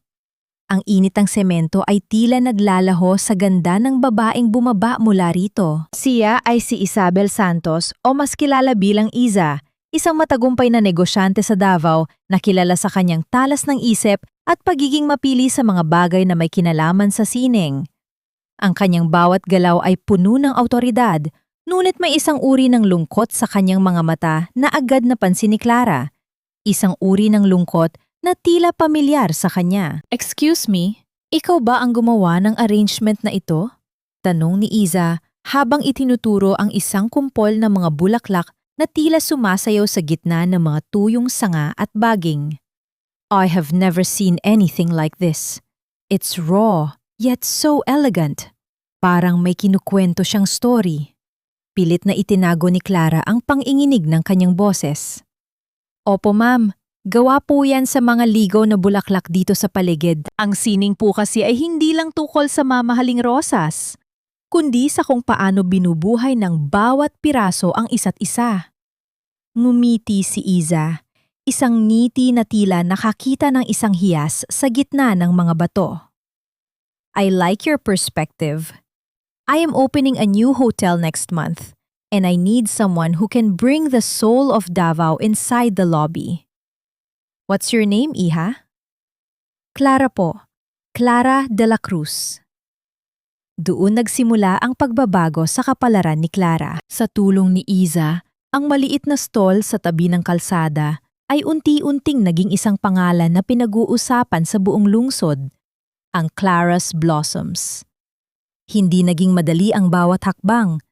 Ang init ng semento ay tila naglalaho sa ganda ng babaeng bumaba mula rito. Siya ay si Isabel Santos o mas kilala bilang Iza, isang matagumpay na negosyante sa Davao na kilala sa kanyang talas ng isip at pagiging mapili sa mga bagay na may kinalaman sa sining. Ang kanyang bawat galaw ay puno ng awtoridad, ngunit may isang uri ng lungkot sa kanyang mga mata na agad napansin ni Clara. Isang uri ng lungkot na tila pamilyar sa kanya. "Excuse me, ikaw ba ang gumawa ng arrangement na ito?" Tanong ni Iza habang itinuturo ang isang kumpol ng mga bulaklak na tila sumasayaw sa gitna ng mga tuyong sanga at baging. "I have never seen anything like this. It's raw, yet so elegant. Parang may kinukwento siyang story." Pilit na itinago ni Clara ang panginginig ng kanyang boses. "Opo ma'am, gawa po yan sa mga ligaw na bulaklak dito sa paligid. Ang sining po kasi ay hindi lang tukol sa mamahaling rosas, kundi sa kung paano binubuhay ng bawat piraso ang isa't isa." Ngumiti si Iza, isang ngiti na tila nakakita ng isang hiyas sa gitna ng mga bato. "I like your perspective. I am opening a new hotel next month, and I need someone who can bring the soul of Davao inside the lobby. What's your name, Iha?" "Clara po. Clara de la Cruz." Doon nagsimula ang pagbabago sa kapalaran ni Clara. Sa tulong ni Iza, Ang maliit na stall sa tabi ng kalsada ay unti-unting naging isang pangalan na pinag-uusapan sa buong lungsod, ang Clara's Blossoms. Hindi naging madali ang bawat hakbang.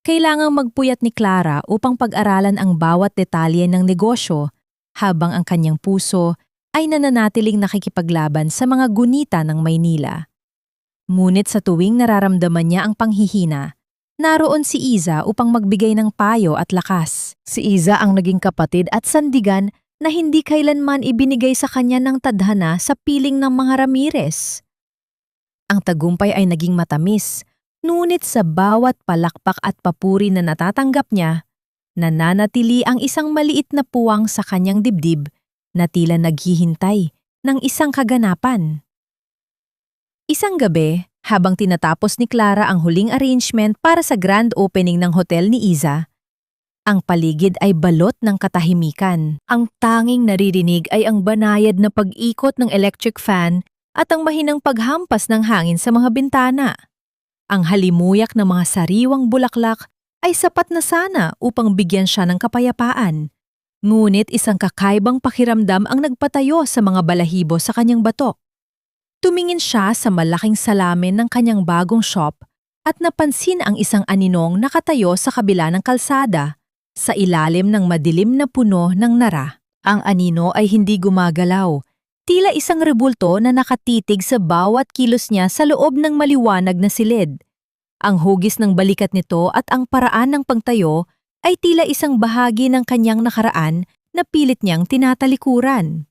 Kailangang magpuyat ni Clara upang pag-aralan ang bawat detalye ng negosyo habang ang kanyang puso ay nananatiling nakikipaglaban sa mga gunita ng Maynila. Ngunit sa tuwing nararamdaman niya ang panghihina, naroon si Iza upang magbigay ng payo at lakas. Si Iza ang naging kapatid at sandigan na hindi kailanman ibinigay sa kanya ng tadhana sa piling ng mga Ramirez. Ang tagumpay ay naging matamis, ngunit sa bawat palakpak at papuri na natatanggap niya, nananatili ang isang maliit na puwang sa kanyang dibdib na tila naghihintay ng isang kaganapan. Isang gabi, habang tinatapos ni Clara ang huling arrangement para sa grand opening ng hotel ni Iza, ang paligid ay balot ng katahimikan. Ang tanging naririnig ay ang banayad na pag-ikot ng electric fan at ang mahinang paghampas ng hangin sa mga bintana. Ang halimuyak ng mga sariwang bulaklak ay sapat na sana upang bigyan siya ng kapayapaan. Ngunit isang kakaibang pakiramdam ang nagpatayo sa mga balahibo sa kanyang batok. Tumingin siya sa malaking salamin ng kanyang bagong shop at napansin ang isang aninong nakatayo sa kabila ng kalsada sa ilalim ng madilim na puno ng nara. Ang anino ay hindi gumagalaw, tila isang rebulto na nakatitig sa bawat kilos niya sa loob ng maliwanag na silid. Ang hugis ng balikat nito at ang paraan ng pagtayo ay tila isang bahagi ng kanyang nakaraan na pilit niyang tinatalikuran.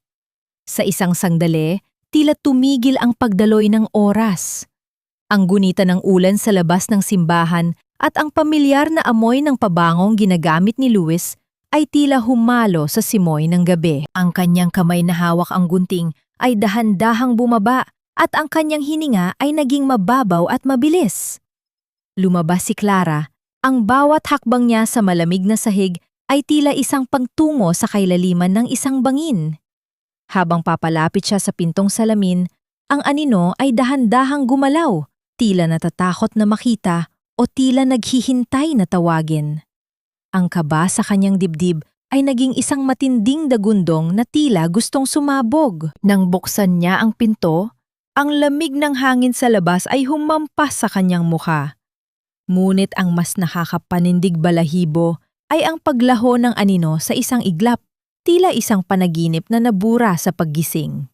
Sa isang sandali, tila tumigil ang pagdaloy ng oras. Ang gunita ng ulan sa labas ng simbahan at ang pamilyar na amoy ng pabangong ginagamit ni Luis ay tila humalo sa simoy ng gabi. Ang kanyang kamay na hawak ang gunting ay dahan-dahang bumaba at ang kanyang hininga ay naging mababaw at mabilis. Lumabas si Clara, ang bawat hakbang niya sa malamig na sahig ay tila isang pagtungo sa kailaliman ng isang bangin. Habang papalapit siya sa pintong salamin, ang anino ay dahan-dahang gumalaw, tila natatakot na makita o tila naghihintay na tawagin. Ang kaba sa kanyang dibdib ay naging isang matinding dagundong na tila gustong sumabog. Nang buksan niya ang pinto, ang lamig ng hangin sa labas ay humampas sa kanyang mukha. Ngunit ang mas nakakapanindig balahibo ay ang paglaho ng anino sa isang iglap. Tila isang panaginip na nabura sa paggising.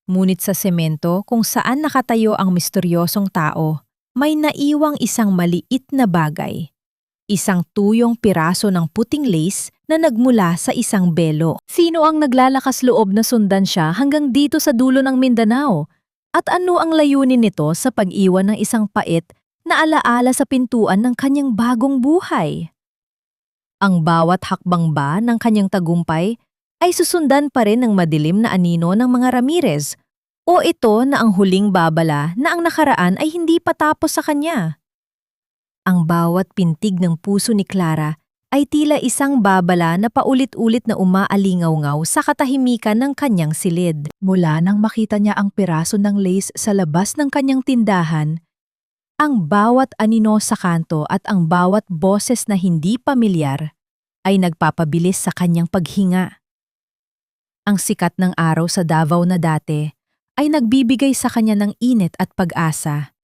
Ngunit sa semento kung saan nakatayo ang misteryosong tao, may naiwang isang maliit na bagay. Isang tuyong piraso ng puting lace na nagmula sa isang belo. Sino ang naglalakas loob na sundan siya hanggang dito sa dulo ng Mindanao? At ano ang layunin nito sa pag-iwan ng isang pait na alaala sa pintuan ng kanyang bagong buhay? Ang bawat hakbang ba ng kanyang tagumpay ay susundan pa rin ng madilim na anino ng mga Ramirez o ito na ang huling babala na ang nakaraan ay hindi pa tapos sa kanya? Ang bawat pintig ng puso ni Clara ay tila isang babala na paulit-ulit na umaalingaw-ngaw sa katahimikan ng kanyang silid. Mula nang makita niya ang piraso ng lace sa labas ng kanyang tindahan, ang bawat anino sa kanto at ang bawat boses na hindi pamilyar ay nagpapabilis sa kanyang paghinga. Ang sikat ng araw sa Davao na dati ay nagbibigay sa kanya ng init at pag-asa.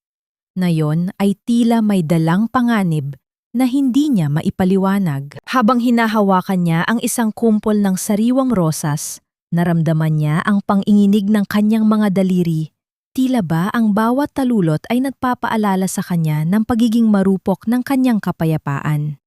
Ngayon ay tila may dalang panganib na hindi niya maipaliwanag. Habang hinahawakan niya ang isang kumpol ng sariwang rosas, naramdaman niya ang panginginig ng kanyang mga daliri. Tila ba ang bawat talulot ay nagpapaalala sa kanya ng pagiging marupok ng kanyang kapayapaan.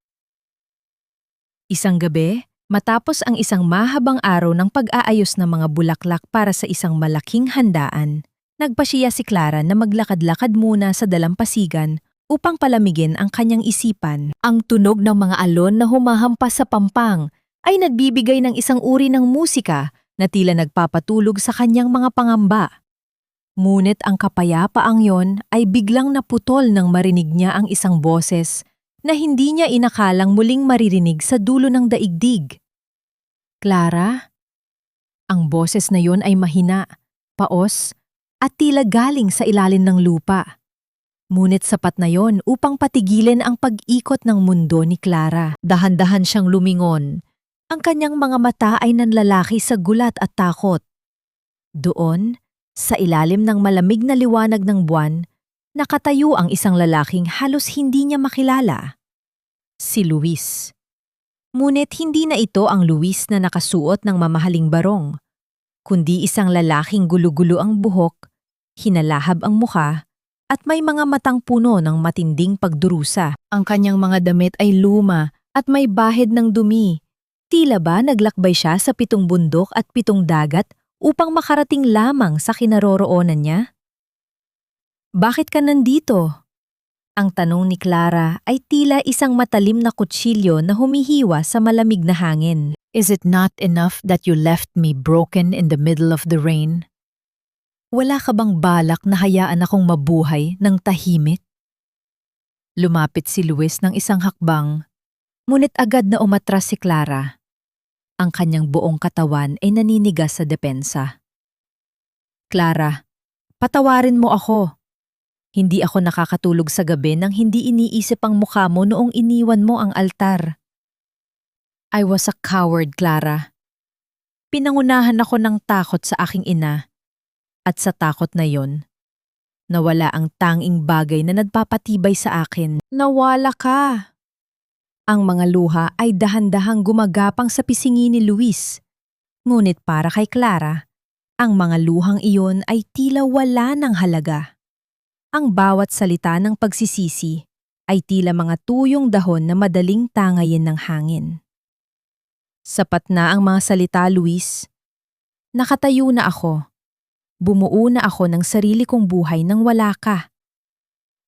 Isang gabi, matapos ang isang mahabang araw ng pag-aayos ng mga bulaklak para sa isang malaking handaan, nagpasiya si Clara na maglakad-lakad muna sa dalampasigan upang palamigin ang kanyang isipan. Ang tunog ng mga alon na humahampas sa pampang ay nagbibigay ng isang uri ng musika na tila nagpapatulog sa kanyang mga pangamba. Ngunit ang kapayapaang yon ay biglang naputol nang marinig niya ang isang boses na hindi niya inakalang muling maririnig sa dulo ng daigdig. Clara? Ang boses na yon ay mahina, paos, at tila galing sa ilalim ng lupa. Ngunit sapat na yon upang patigilin ang pag-ikot ng mundo ni Clara. Dahan-dahan siyang lumingon. Ang kanyang mga mata ay nanlalaki sa gulat at takot. Doon, sa ilalim ng malamig na liwanag ng buwan, nakatayo ang isang lalaking halos hindi niya makilala. Si Luis. Ngunit hindi na ito ang Luis na nakasuot ng mamahaling barong, kundi isang lalaking gulo-gulo ang buhok, hinalahab ang muka, at may mga matang puno ng matinding pagdurusa. Ang kanyang mga damit ay luma at may bahid ng dumi. Tila ba naglakbay siya sa 7 bundok at 7 dagat upang makarating lamang sa kinaroroonan niya? Bakit ka nandito? Ang tanong ni Clara ay tila isang matalim na kutsilyo na humihiwa sa malamig na hangin. Is it not enough that you left me broken in the middle of the rain? Wala ka bang balak na hayaan akong mabuhay ng tahimik? Lumapit si Luis ng isang hakbang, ngunit agad na umatras si Clara. Ang kanyang buong katawan ay naninigas sa depensa. Clara, patawarin mo ako. Hindi ako nakakatulog sa gabi nang hindi iniisip ang mukha mo noong iniwan mo ang altar. I was a coward, Clara. Pinangunahan ako ng takot sa aking ina. At sa takot na yon, nawala ang tanging bagay na nagpapatibay sa akin. Nawala ka! Ang mga luha ay dahan-dahang gumagapang sa pisingi ni Luis. Ngunit para kay Clara, ang mga luhang iyon ay tila wala ng halaga. Ang bawat salita ng pagsisisi ay tila mga tuyong dahon na madaling tangayin ng hangin. Sapat na ang mga salita, Luis. Nakatayo na ako. Bumuo na ako ng sarili kong buhay nang wala ka.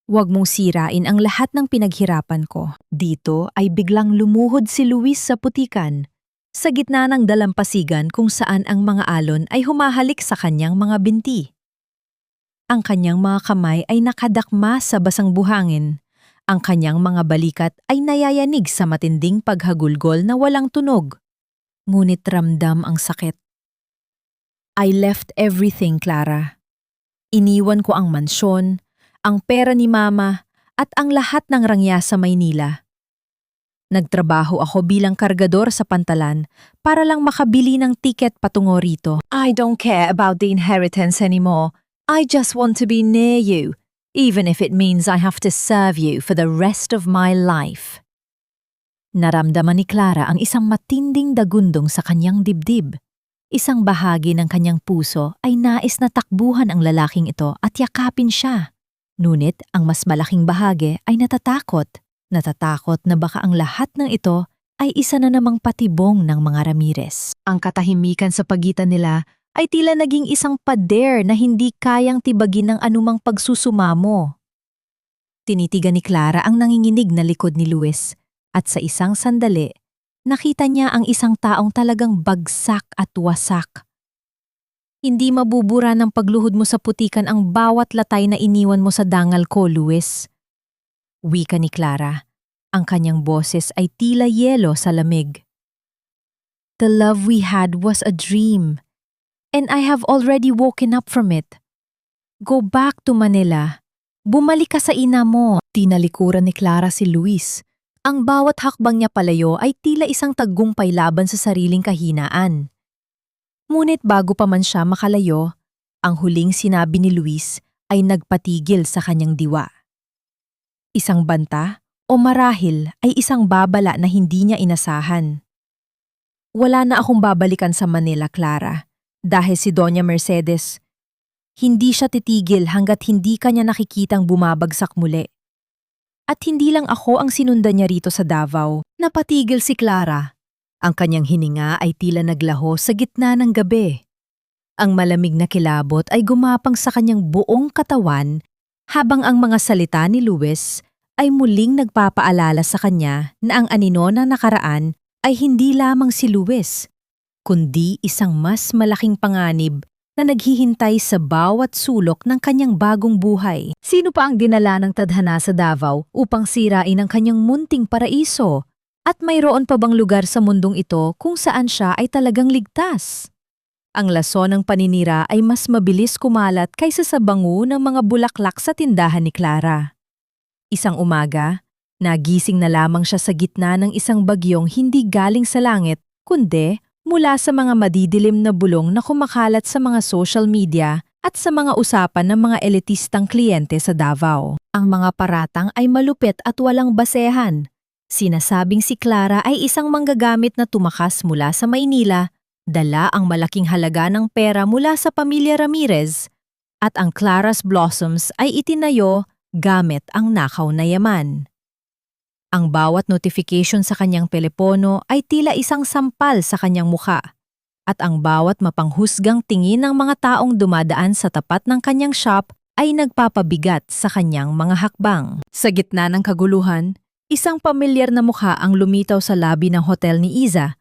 Huwag mong sirain ang lahat ng pinaghirapan ko. Dito ay biglang lumuhod si Luis sa putikan, sa gitna ng dalampasigan kung saan ang mga alon ay humahalik sa kanyang mga binti. Ang kanyang mga kamay ay nakadakma sa basang buhangin. Ang kanyang mga balikat ay nayayanig sa matinding paghagulgol na walang tunog. Ngunit ramdam ang sakit. I left everything, Clara. Iniwan ko ang mansyon, ang pera ni Mama, at ang lahat ng rangya sa Maynila. Nagtrabaho ako bilang kargador sa pantalan para lang makabili ng tiket patungo rito. I don't care about the inheritance anymore. I just want to be near you, even if it means I have to serve you for the rest of my life. Naramdaman ni Clara ang isang matinding dagundong sa kanyang dibdib. Isang bahagi ng kanyang puso ay nais na takbuhan ang lalaking ito at yakapin siya. Ngunit ang mas malaking bahagi ay natatakot. Natatakot na baka ang lahat ng ito ay isa na namang patibong ng mga Ramirez. Ang katahimikan sa pagitan nila ay tila naging isang pader na hindi kayang tibagin ng anumang pagsusumamo. Tinitigan ni Clara ang nanginginig na likod ni Luis at sa isang sandali, nakita niya ang isang taong talagang bagsak at wasak. Hindi mabubura ng pagluhod mo sa putikan ang bawat latay na iniwan mo sa dangal ko, Luis. Wika ni Clara, ang kanyang boses ay tila yelo sa lamig. The love we had was a dream. And I have already woken up from it. Go back to Manila. Bumalik ka sa ina mo. Tinalikuran ni Clara si Luis. Ang bawat hakbang niya palayo ay tila isang tagumpay laban sa sariling kahinaan. Ngunit bago pa man siya makalayo, ang huling sinabi ni Luis ay nagpatigil sa kanyang diwa. Isang banta o marahil ay isang babala na hindi niya inasahan. Wala na akong babalikan sa Manila, Clara. Dahil si Doña Mercedes, hindi siya titigil hanggat hindi kanya nakikitang bumabagsak muli. At hindi lang ako ang sinundan niya rito sa Davao. Napatigil si Clara. Ang kanyang hininga ay tila naglaho sa gitna ng gabi. Ang malamig na kilabot ay gumapang sa kanyang buong katawan habang ang mga salita ni Luis ay muling nagpapaalala sa kanya na ang anino na nakaraan ay hindi lamang si Luis, kundi isang mas malaking panganib na naghihintay sa bawat sulok ng kanyang bagong buhay. Sino pa ang dinala ng tadhana sa Davao upang sirain ang kanyang munting paraiso? At mayroon pa bang lugar sa mundong ito kung saan siya ay talagang ligtas? Ang lason ng paninira ay mas mabilis kumalat kaysa sa bango ng mga bulaklak sa tindahan ni Clara. Isang umaga, nagising na lamang siya sa gitna ng isang bagyong hindi galing sa langit, kundi mula sa mga madidilim na bulong na kumakalat sa mga social media at sa mga usapan ng mga elitistang kliyente sa Davao. Ang mga paratang ay malupit at walang basehan. Sinasabing si Clara ay isang manggagamit na tumakas mula sa Maynila, dala ang malaking halaga ng pera mula sa pamilya Ramirez, at ang Clara's Blossoms ay itinayo gamit ang nakaw na yaman. Ang bawat notification sa kanyang telepono ay tila isang sampal sa kanyang mukha, at ang bawat mapanghusgang tingin ng mga taong dumadaan sa tapat ng kanyang shop ay nagpapabigat sa kanyang mga hakbang. Sa gitna ng kaguluhan, isang pamilyar na mukha ang lumitaw sa labi ng hotel ni Iza,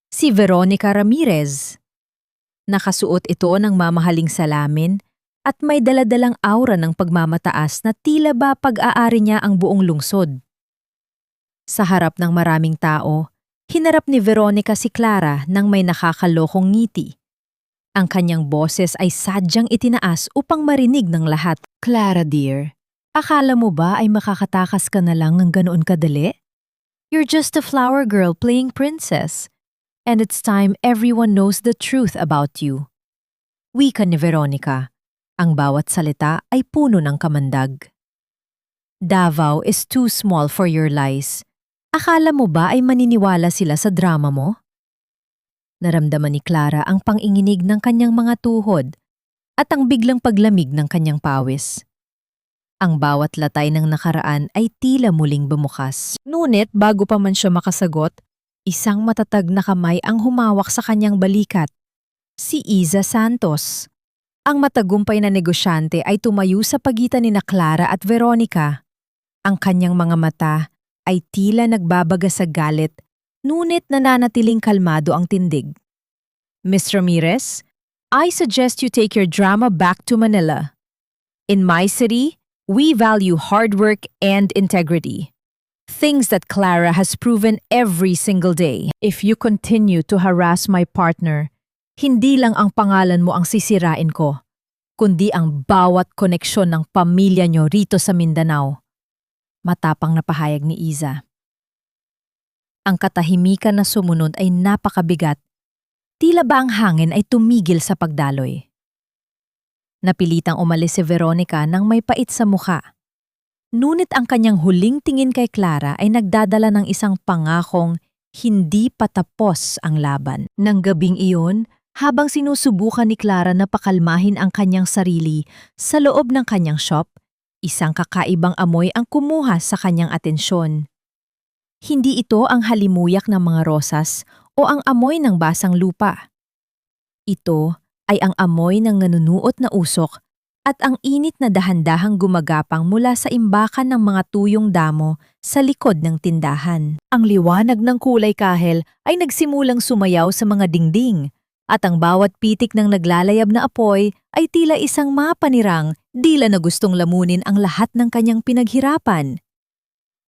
si Veronica Ramirez. Nakasuot ito ng mamahaling salamin at may daladalang aura ng pagmamataas na tila ba pag-aari niya ang buong lungsod. Sa harap ng maraming tao, hinarap ni Veronica si Clara nang may nakakalokong ngiti. Ang kanyang boses ay sadyang itinaas upang marinig ng lahat. "Clara dear, akala mo ba ay makakatakas ka na lang ng ganoon kadali? You're just a flower girl playing princess. And it's time everyone knows the truth about you." Wika ni Veronica. Ang bawat salita ay puno ng kamandag. "Davao is too small for your lies. Akala mo ba ay maniniwala sila sa drama mo?" Naramdaman ni Clara ang panginginig ng kanyang mga tuhod at ang biglang paglamig ng kanyang pawis. Ang bawat latay ng nakaraan ay tila muling bumukas. Ngunit bago pa man siya makasagot, isang matatag na kamay ang humawak sa kanyang balikat. Si Iza Santos. Ang matagumpay na negosyante ay tumayo sa pagitan ni Clara at Veronica. Ang kanyang mga mata ay tila nagbabaga sa galit, ngunit nananatiling kalmado ang tindig. "Miss Ramirez, I suggest you take your drama back to Manila. In my city, we value hard work and integrity. Things that Clara has proven every single day. If you continue to harass my partner, hindi lang ang pangalan mo ang sisirain ko, kundi ang bawat koneksyon ng pamilya nyo rito sa Mindanao." Matapang na pahayag ni Iza. Ang katahimikan na sumunod ay napakabigat. Tila ba ang hangin ay tumigil sa pagdaloy. Napilitang umalis si Veronica nang may pait sa mukha. Ngunit ang kanyang huling tingin kay Clara ay nagdadala ng isang pangakong hindi patapos ang laban. Nang gabing iyon, habang sinusubukan ni Clara na pakalmahin ang kanyang sarili sa loob ng kanyang shop, isang kakaibang amoy ang kumuha sa kanyang atensyon. Hindi ito ang halimuyak ng mga rosas o ang amoy ng basang lupa. Ito ay ang amoy ng nanunuot na usok at ang init na dahan-dahang gumagapang mula sa imbakan ng mga tuyong damo sa likod ng tindahan. Ang liwanag ng kulay kahel ay nagsimulang sumayaw sa mga dingding, at ang bawat pitik ng naglalayab na apoy ay tila isang mapanirang dila na gustong lamunin ang lahat ng kanyang pinaghirapan.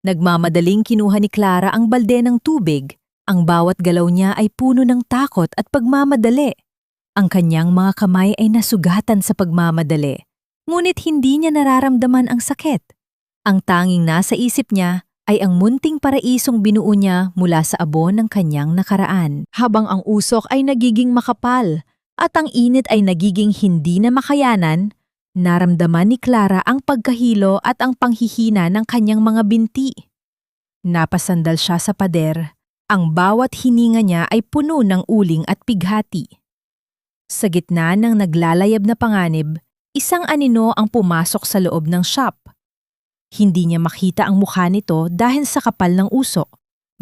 Nagmamadaling kinuha ni Clara ang balde ng tubig. Ang bawat galaw niya ay puno ng takot at pagmamadali. Ang kanyang mga kamay ay nasugatan sa pagmamadali, ngunit hindi niya nararamdaman ang sakit. Ang tanging nasa isip niya ay ang munting paraisong binuo niya mula sa abo ng kanyang nakaraan. Habang ang usok ay nagiging makapal at ang init ay nagiging hindi na makayanan, naramdaman ni Clara ang pagkahilo at ang panghihina ng kanyang mga binti. Napasandal siya sa pader. Ang bawat hininga niya ay puno ng uling at pighati. Sa gitna ng naglalayab na panganib, isang anino ang pumasok sa loob ng shop. Hindi niya makita ang mukha nito dahil sa kapal ng usok.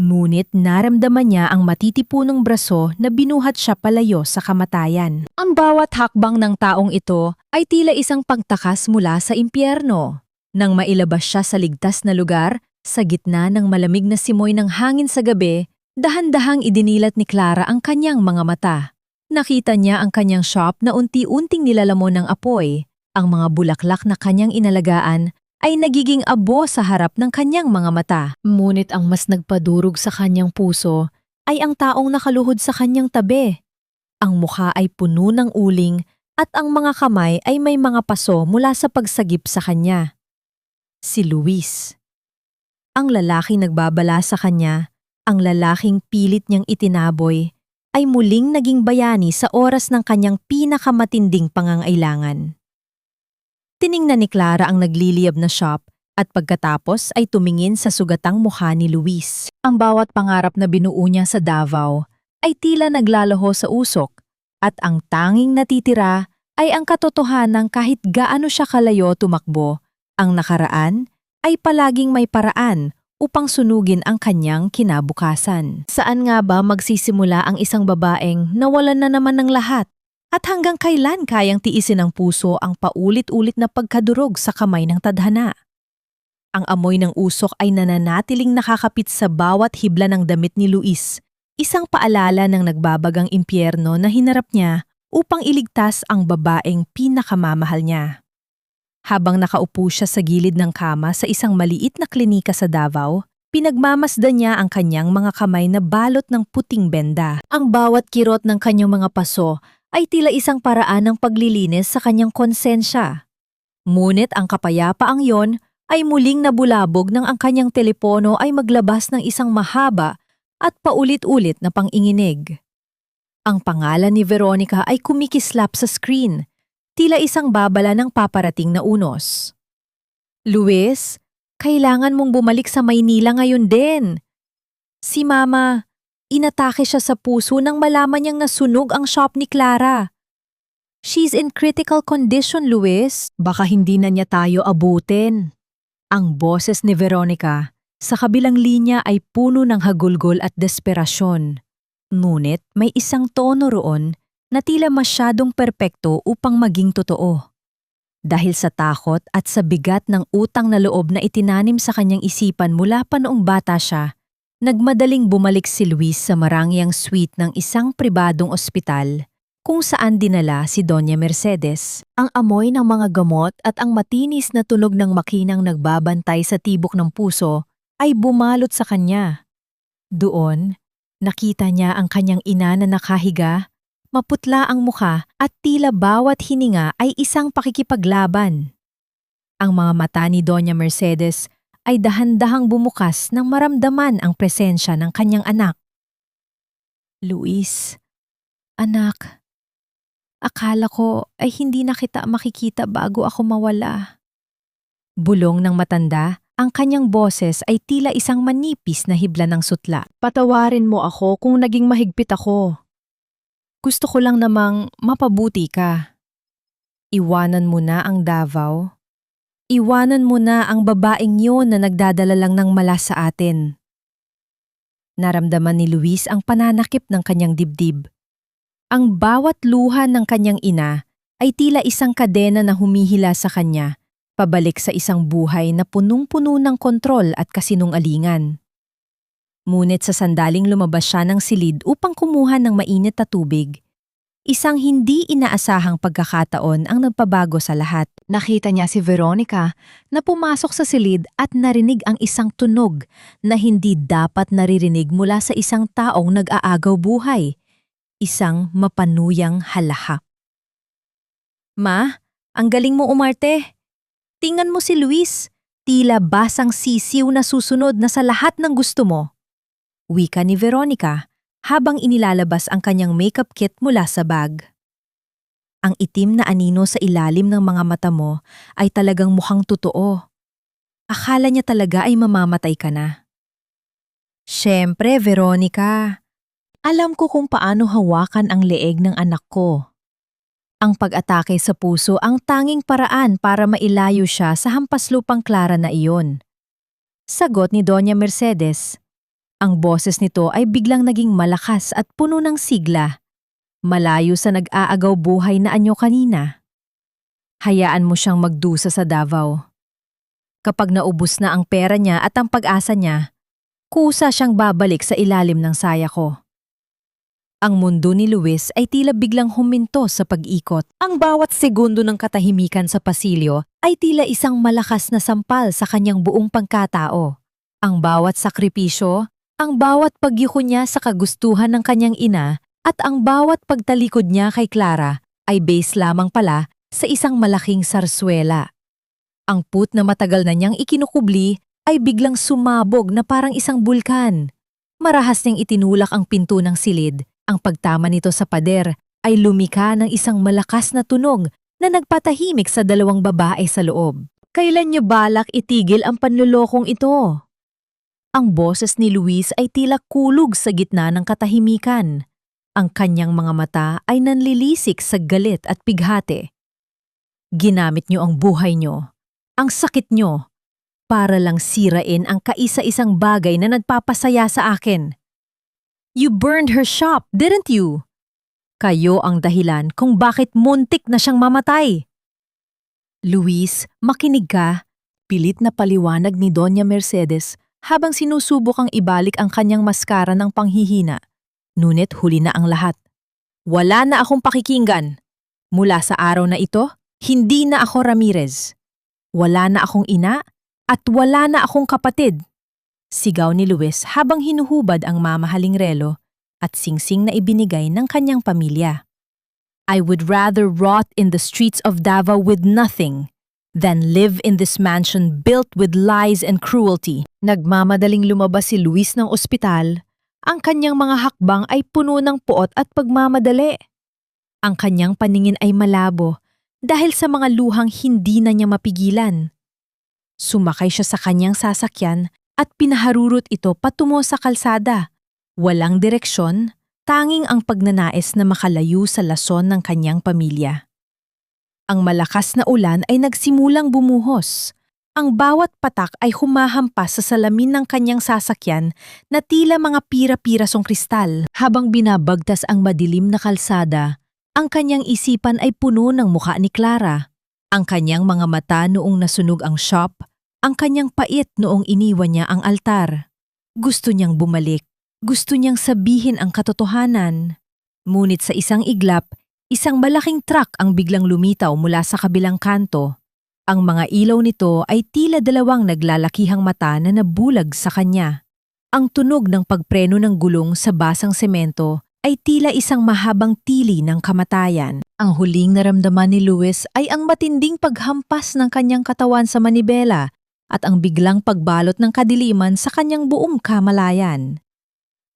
Ngunit naramdaman niya ang matitipunong braso na binuhat siya palayo sa kamatayan. Ang bawat hakbang ng taong ito ay tila isang pagtakas mula sa impyerno. Nang mailabas siya sa ligtas na lugar, sa gitna ng malamig na simoy ng hangin sa gabi, dahan-dahang idinilat ni Clara ang kanyang mga mata. Nakita niya ang kanyang shop na unti-unting nilalamon ng apoy. Ang mga bulaklak na kanyang inalagaan ay nagiging abo sa harap ng kanyang mga mata. Ngunit ang mas nagpadurog sa kanyang puso ay ang taong nakaluhod sa kanyang tabi. Ang mukha ay puno ng uling at ang mga kamay ay may mga paso mula sa pagsagip sa kanya. Si Luis. Ang lalaking nagbabala sa kanya, ang lalaking pilit niyang itinaboy, ay muling naging bayani sa oras ng kanyang pinakamatinding pangangailangan. Tiningnan ni Clara ang nagliliyab na shop at pagkatapos ay tumingin sa sugatang mukha ni Luis. Ang bawat pangarap na binuo niya sa Davao ay tila naglalaho sa usok at ang tanging natitira ay ang katotohanan kahit gaano siya kalayo tumakbo, ang nakaraan ay palaging may paraan upang sunugin ang kanyang kinabukasan. Saan nga ba magsisimula ang isang babaeng nawalan na naman ng lahat? At hanggang kailan kayang tiisin ng puso ang paulit-ulit na pagkadurog sa kamay ng tadhana? Ang amoy ng usok ay nananatiling nakakapit sa bawat hibla ng damit ni Luis, isang paalala ng nagbabagang impyerno na hinarap niya upang iligtas ang babaeng pinakamamahal niya. Habang nakaupo siya sa gilid ng kama sa isang maliit na klinika sa Davao, pinagmamasdan niya ang kanyang mga kamay na balot ng puting benda. Ang bawat kirot ng kanyang mga paso ay tila isang paraan ng paglilinis sa kanyang konsensya. Ngunit ang kapayapaang yon ay muling nabulabog nang ang kanyang telepono ay maglabas ng isang mahaba at paulit-ulit na panginginig. Ang pangalan ni Veronica ay kumikislap sa screen, tila isang babala ng paparating na unos. Luis, kailangan mong bumalik sa Maynila ngayon din. Si Mama, inatake siya sa puso nang malaman niyang nasunog ang shop ni Clara. She's in critical condition, Luis. Baka hindi na niya tayo abutin. Ang boses ni Veronica sa kabilang linya ay puno ng hagulgol at desperasyon. Ngunit may isang tono roon na tila masyadong perpekto upang maging totoo. Dahil sa takot at sa bigat ng utang na loob na itinanim sa kanyang isipan mula pa noong bata siya, nagmadaling bumalik si Luis sa marangyang suite ng isang pribadong ospital kung saan dinala si Doña Mercedes. Ang amoy ng mga gamot at ang matinis na tunog ng makinang nagbabantay sa tibok ng puso ay bumalot sa kanya. Doon, nakita niya ang kanyang ina na nakahiga, maputla ang mukha at tila bawat hininga ay isang pakikipaglaban. Ang mga mata ni Doña Mercedes ay dahan-dahang bumukas nang maramdaman ang presensya ng kanyang anak. Luis, anak, akala ko ay hindi na kita makikita bago ako mawala. Bulong ng matanda, ang kanyang boses ay tila isang manipis na hibla ng sutla. Patawarin mo ako kung naging mahigpit ako. Gusto ko lang namang mapabuti ka. Iwanan mo na ang Davao. Iwanan mo na ang babaeng yun na nagdadala lang ng malas sa atin. Naramdaman ni Luis ang pananakip ng kanyang dibdib. Ang bawat luha ng kanyang ina ay tila isang kadena na humihila sa kanya, pabalik sa isang buhay na punong-puno ng kontrol at kasinungalingan. Ngunit sa sandaling lumabas siya ng silid upang kumuha ng mainit na tubig, isang hindi inaasahang pagkakataon ang nagpabago sa lahat. Nakita niya si Veronica na pumasok sa silid at narinig ang isang tunog na hindi dapat naririnig mula sa isang taong nag-aagaw buhay, isang mapanuyang halahap. Ma, ang galing mo umarte. Tingnan mo si Luis, tila basang sisiw na susunod na sa lahat ng gusto mo. Wika ni Veronica habang inilalabas ang kanyang makeup kit mula sa bag. Ang itim na anino sa ilalim ng mga mata mo ay talagang mukhang totoo. Akala niya talaga ay mamamatay ka na. Siyempre, Veronica. Alam ko kung paano hawakan ang leeg ng anak ko. Ang pag-atake sa puso ang tanging paraan para mailayo siya sa hampaslupang Clara na iyon. Sagot ni Doña Mercedes. Ang boses nito ay biglang naging malakas at puno ng sigla, malayo sa nag-aagaw buhay na anyo kanina. Hayaan mo siyang magdusa sa Davao. Kapag naubos na ang pera niya at ang pag-asa niya, kusa siyang babalik sa ilalim ng saya ko. Ang mundo ni Luis ay tila biglang huminto sa pag-ikot. Ang bawat segundo ng katahimikan sa pasilyo ay tila isang malakas na sampal sa kanyang buong pagkatao. Ang bawat sakripisyo, ang bawat pagyuko niya sa kagustuhan ng kanyang ina At ang bawat pagtalikod niya kay Clara ay base lamang pala sa isang malaking sarswela. Ang put na matagal na niyang ikinukubli ay biglang sumabog na parang isang bulkan. Marahas niyang itinulak ang pinto ng silid. Ang pagtama nito sa pader ay lumika ng isang malakas na tunog na nagpatahimik sa dalawang babae sa loob. Kailan niyo balak itigil ang panlulokong ito? Ang boses ni Luis ay tila kulog sa gitna ng katahimikan. Ang kanyang mga mata ay nanlilisik sa galit at pighati. Ginamit niyo ang buhay niyo, ang sakit niyo, para lang sirain ang kaisa-isang bagay na nagpapasaya sa akin. You burned her shop, didn't you? Kayo ang dahilan kung bakit muntik na siyang mamatay. Luis, makinig ka, pilit na paliwanag ni Doña Mercedes habang sinusubok ang ibalik ang kanyang maskara ng panghihina. Ngunit huli na ang lahat. Wala na akong pakikinggan. Mula sa araw na ito, hindi na ako Ramirez. Wala na akong ina at wala na akong kapatid. Sigaw ni Luis habang hinuhubad ang mamahaling relo at singsing na ibinigay ng kanyang pamilya. I would rather rot in the streets of Davao with nothing than live in this mansion built with lies and cruelty. Nagmamadaling lumabas si Luis ng ospital. Ang kanyang mga hakbang ay puno ng puot at pagmamadali. Ang kanyang paningin ay malabo dahil sa mga luhang hindi na niya mapigilan. Sumakay siya sa kanyang sasakyan at pinaharurot ito patungo sa kalsada. Walang direksyon, tanging ang pagnanais na makalayo sa lason ng kanyang pamilya. Ang malakas na ulan ay nagsimulang bumuhos. Ang bawat patak ay humahampas sa salamin ng kanyang sasakyan na tila mga pira-pirasong kristal. Habang binabagtas ang madilim na kalsada, ang kanyang isipan ay puno ng mukha ni Clara. Ang kanyang mga mata noong nasunog ang shop, ang kanyang pait noong iniwan niya ang altar. Gusto niyang bumalik, gusto niyang sabihin ang katotohanan. Ngunit sa isang iglap, isang malaking truck ang biglang lumitaw mula sa kabilang kanto. Ang mga ilaw nito ay tila dalawang naglalakihang mata na nabulag sa kanya. Ang tunog ng pagpreno ng gulong sa basang semento ay tila isang mahabang tili ng kamatayan. Ang huling naramdaman ni Luis ay ang matinding paghampas ng kanyang katawan sa manibela at ang biglang pagbalot ng kadiliman sa kanyang buong kamalayan.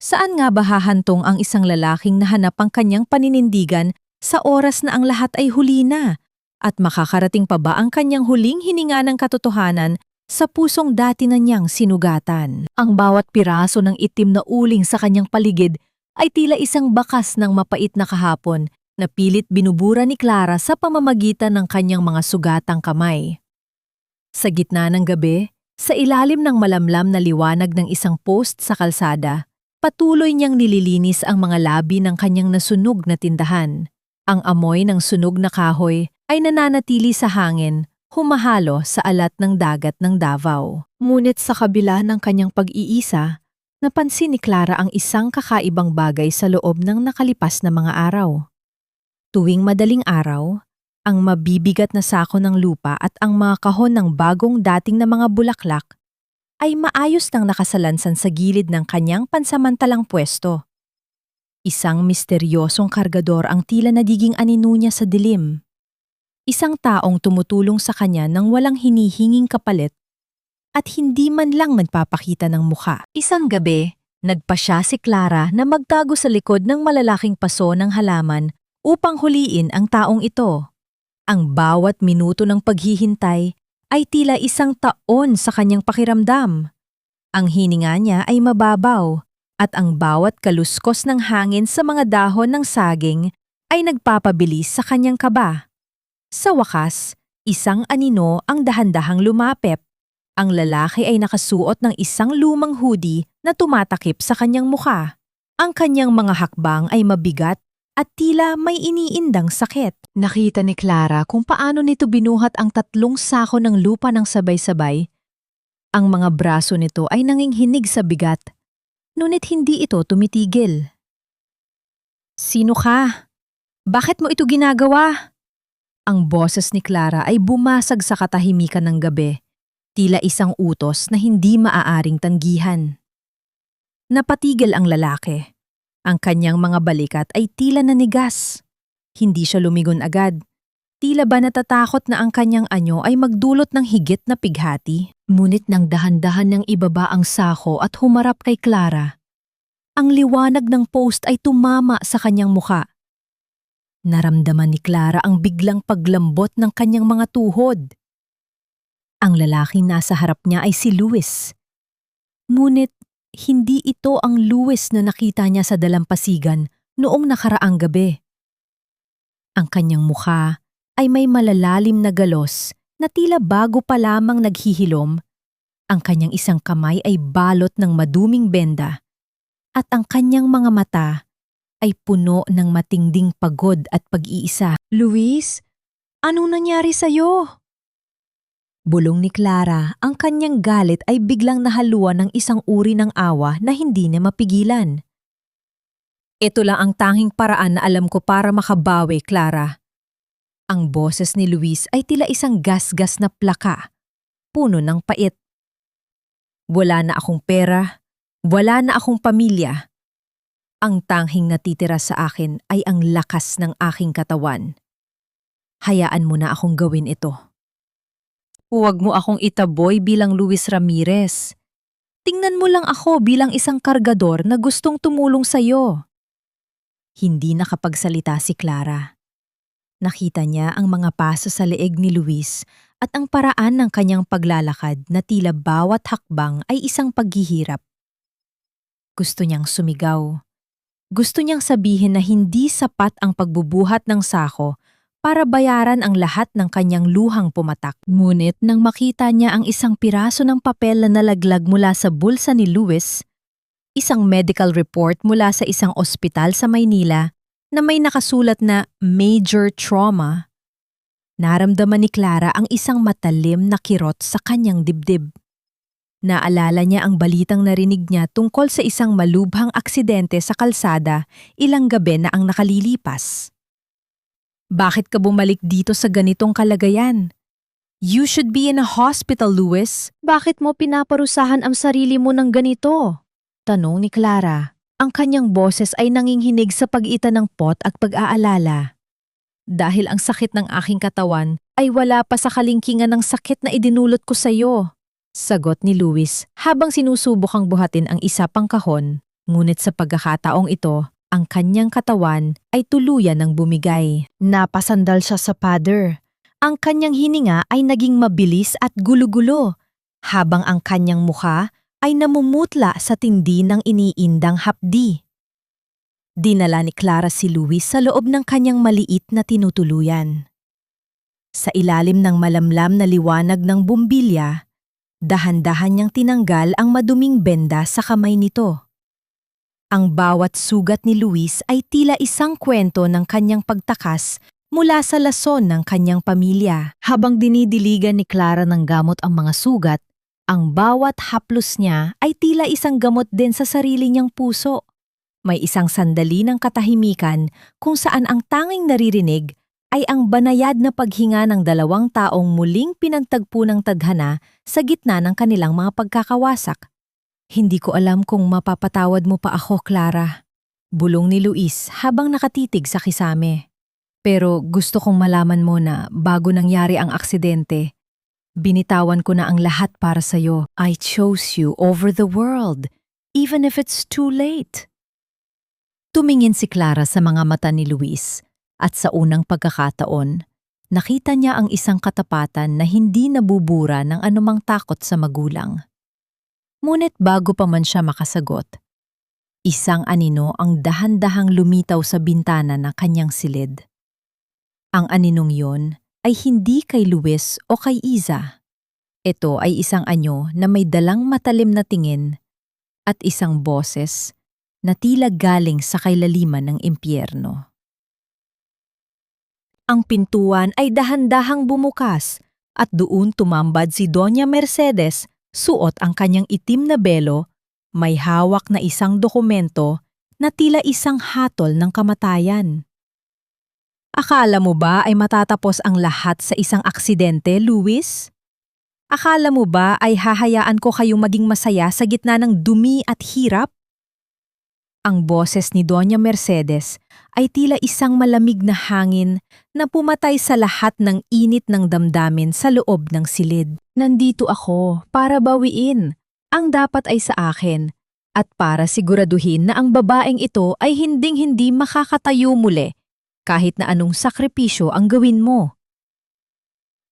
Saan nga ba hahantong ang isang lalaking nahanap ang kanyang paninindigan sa oras na ang lahat ay huli na? At makakarating pa ba ang kanyang huling hininga ng katotohanan sa pusong dati na niyang sinugatan? Ang bawat piraso ng itim na uling sa kanyang paligid ay tila isang bakas ng mapait na kahapon na pilit binubura ni Clara sa pamamagitan ng kanyang mga sugatang kamay. Sa gitna ng gabi, sa ilalim ng malamlam na liwanag ng isang post sa kalsada, patuloy niyang nililinis ang mga labi ng kanyang nasunog na tindahan. Ang amoy ng sunog na kahoy ay nananatili sa hangin, humahalo sa alat ng dagat ng Davao. Ngunit sa kabila ng kanyang pag-iisa, napansin ni Clara ang isang kakaibang bagay sa loob ng nakalipas na mga araw. Tuwing madaling araw, ang mabibigat na sako ng lupa at ang mga kahon ng bagong dating na mga bulaklak ay maayos nang nakasalansan sa gilid ng kanyang pansamantalang pwesto. Isang misteryosong kargador ang tila nagiging anino niya sa dilim. Isang taong tumutulong sa kanya nang walang hinihinging kapalit at hindi man lang nagpapakita ng mukha. Isang gabi, nagpasya si Clara na magtago sa likod ng malalaking paso ng halaman upang huliin ang taong ito. Ang bawat minuto ng paghihintay ay tila isang taon sa kanyang pakiramdam. Ang hininga niya ay mababaw at ang bawat kaluskos ng hangin sa mga dahon ng saging ay nagpapabilis sa kanyang kaba. Sa wakas, isang anino ang dahan-dahang lumapit. Ang lalaki ay nakasuot ng isang lumang hoodie na tumatakip sa kanyang mukha. Ang kanyang mga hakbang ay mabigat at tila may iniindang sakit. Nakita ni Clara kung paano nito binuhat ang 3 sako ng lupa ng sabay-sabay. Ang mga braso nito ay nanginghinig sa bigat, ngunit hindi ito tumitigil. Sino ka? Bakit mo ito ginagawa? Ang boses ni Clara ay bumasag sa katahimikan ng gabi, tila isang utos na hindi maaaring tanggihan. Napatigil ang lalaki. Ang kanyang mga balikat ay tila nanigas. Hindi siya lumigon agad. Tila ba natatakot na ang kanyang anyo ay magdulot ng higit na pighati? Ngunit nang dahan-dahan niyang ibaba ang sako at humarap kay Clara, ang liwanag ng post ay tumama sa kanyang muka. Naramdaman ni Clara ang biglang paglambot ng kanyang mga tuhod. Ang lalaking nasa harap niya ay si Luis. Ngunit hindi ito ang Luis na nakita niya sa dalampasigan noong nakaraang gabi. Ang kanyang mukha ay may malalalim na galos na tila bago pa lamang naghihilom. Ang kanyang isang kamay ay balot ng maduming benda at ang kanyang mga mata ay puno ng matinding pagod at pag-iisa. Luis, anong nangyari sa'yo? Bulong ni Clara, ang kanyang galit ay biglang nahaluan ng isang uri ng awa na hindi niya mapigilan. Ito lang ang tanging paraan na alam ko para makabawi, Clara. Ang boses ni Luis ay tila isang gas-gas na plaka, puno ng pait. Wala na akong pera, wala na akong pamilya. Ang tanging natitira sa akin ay ang lakas ng aking katawan. Hayaan mo na akong gawin ito. Huwag mo akong itaboy bilang Luis Ramirez. Tingnan mo lang ako bilang isang kargador na gustong tumulong sa'yo. Hindi nakapagsalita si Clara. Nakita niya ang mga paso sa leeg ni Luis at ang paraan ng kanyang paglalakad na tila bawat hakbang ay isang paghihirap. Gusto niyang sumigaw. Gusto niyang sabihin na hindi sapat ang pagbubuhat ng sako para bayaran ang lahat ng kanyang luhang pumatak. Ngunit nang makita niya ang isang piraso ng papel na nalaglag mula sa bulsa ni Luis, isang medical report mula sa isang ospital sa Maynila na may nakasulat na major trauma, naramdaman ni Clara ang isang matalim na kirot sa kanyang dibdib. Naalala niya ang balitang narinig niya tungkol sa isang malubhang aksidente sa kalsada ilang gabi na ang nakalilipas. Bakit ka bumalik dito sa ganitong kalagayan? You should be in a hospital, Luis. Bakit mo pinaparusahan ang sarili mo ng ganito? Tanong ni Clara. Ang kanyang boses ay nanginginig sa pag-ita ng pot at pag-aalala. Dahil ang sakit ng aking katawan ay wala pa sa kalingkingan ng sakit na idinulot ko sa iyo. Sagot ni Luis habang sinusubukang buhatin ang isa pang kahon. Ngunit sa pagkakataong ito, ang kanyang katawan ay tuluyan ng bumigay. Napasandal siya sa pader. Ang kanyang hininga ay naging mabilis at gulo-gulo, habang ang kanyang mukha ay namumutla sa tindi ng iniindang hapdi. Dinala ni Clara si Luis sa loob ng kanyang maliit na tinutuluyan. Sa ilalim ng malamlam na liwanag ng bumbilya, dahan-dahan niyang tinanggal ang maduming benda sa kamay nito. Ang bawat sugat ni Luis ay tila isang kwento ng kanyang pagtakas mula sa lason ng kanyang pamilya. Habang dinidiligan ni Clara ng gamot ang mga sugat, ang bawat haplos niya ay tila isang gamot din sa sarili niyang puso. May isang sandali ng katahimikan kung saan ang tanging naririnig ay ang banayad na paghinga ng dalawang taong muling pinagtagpo ng tadhana sa gitna ng kanilang mga pagkakawasak. Hindi ko alam kung mapapatawad mo pa ako, Clara. Bulong ni Luis habang nakatitig sa kisame. Pero gusto kong malaman mo na bago nangyari ang aksidente, binitawan ko na ang lahat para sa'yo. I chose you over the world, even if it's too late. Tumingin si Clara sa mga mata ni Luis at sa unang pagkakataon, nakita niya ang isang katapatan na hindi nabubura ng anumang takot sa magulang. Ngunit bago pa man siya makasagot, isang anino ang dahan-dahang lumitaw sa bintana na kanyang silid. Ang aninong yon ay hindi kay Luis o kay Iza. Ito ay isang anyo na may dalang matalim na tingin at isang boses na tila galing sa kailaliman ng impyerno. Ang pintuan ay dahan-dahang bumukas at doon tumambad si Doña Mercedes. Suot ang kanyang itim na belo, may hawak na isang dokumento na tila isang hatol ng kamatayan. Akala mo ba ay matatapos ang lahat sa isang aksidente, Luis? Akala mo ba ay hahayaan ko kayong maging masaya sa gitna ng dumi at hirap? Ang boses ni Doña Mercedes ay tila isang malamig na hangin na pumatay sa lahat ng init ng damdamin sa loob ng silid. Nandito ako para bawiin. Ang dapat ay sa akin. At para siguraduhin na ang babaeng ito ay hinding-hindi makakatayo muli kahit na anong sakripisyo ang gawin mo.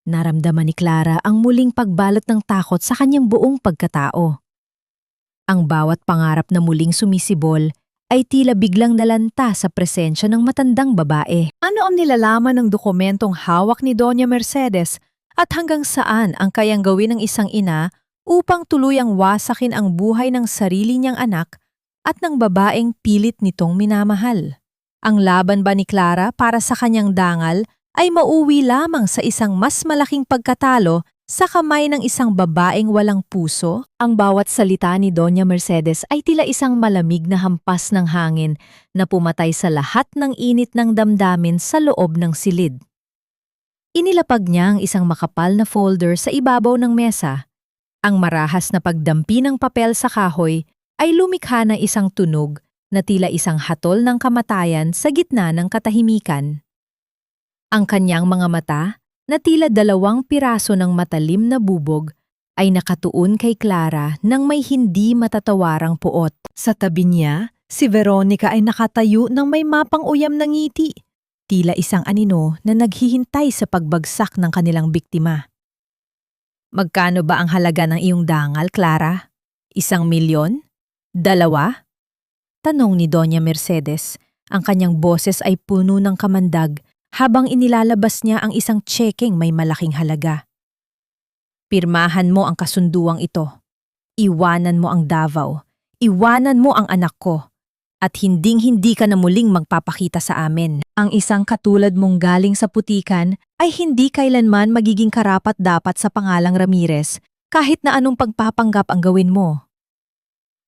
Naramdaman ni Clara ang muling pagbalot ng takot sa kanyang buong pagkatao. Ang bawat pangarap na muling sumisibol ay tila biglang nalanta sa presensya ng matandang babae. Ano ang nilalaman ng dokumentong hawak ni Doña Mercedes at hanggang saan ang kayang gawin ng isang ina upang tuluyang wasakin ang buhay ng sarili niyang anak at ng babaeng pilit nitong minamahal? Ang laban ba ni Clara para sa kanyang dangal ay mauwi lamang sa isang mas malaking pagkatalo sa kamay ng isang babaeng walang puso? Ang bawat salita ni Doña Mercedes ay tila isang malamig na hampas ng hangin na pumatay sa lahat ng init ng damdamin sa loob ng silid. Inilapag niya ang isang makapal na folder sa ibabaw ng mesa. Ang marahas na pagdampi ng papel sa kahoy ay lumikha ng isang tunog na tila isang hatol ng kamatayan sa gitna ng katahimikan. Ang kanyang mga mata, na tila 2 piraso ng matalim na bubog, ay nakatuon kay Clara nang may hindi matatawarang puot. Sa tabi niya, si Veronica ay nakatayo ng may mapang-uyam na ngiti, tila isang anino na naghihintay sa pagbagsak ng kanilang biktima. Magkano ba ang halaga ng iyong dangal, Clara? 1,000,000? 2? Tanong ni Doña Mercedes. Ang kanyang boses ay puno ng kamandag habang inilalabas niya ang isang tsekeng may malaking halaga. Pirmahan mo ang kasunduang ito. Iwanan mo ang Davao. Iwanan mo ang anak ko. At hinding-hindi ka na muling magpapakita sa amin. Ang isang katulad mong galing sa putikan ay hindi kailanman magiging karapat-dapat sa pangalang Ramirez kahit na anong pagpapanggap ang gawin mo.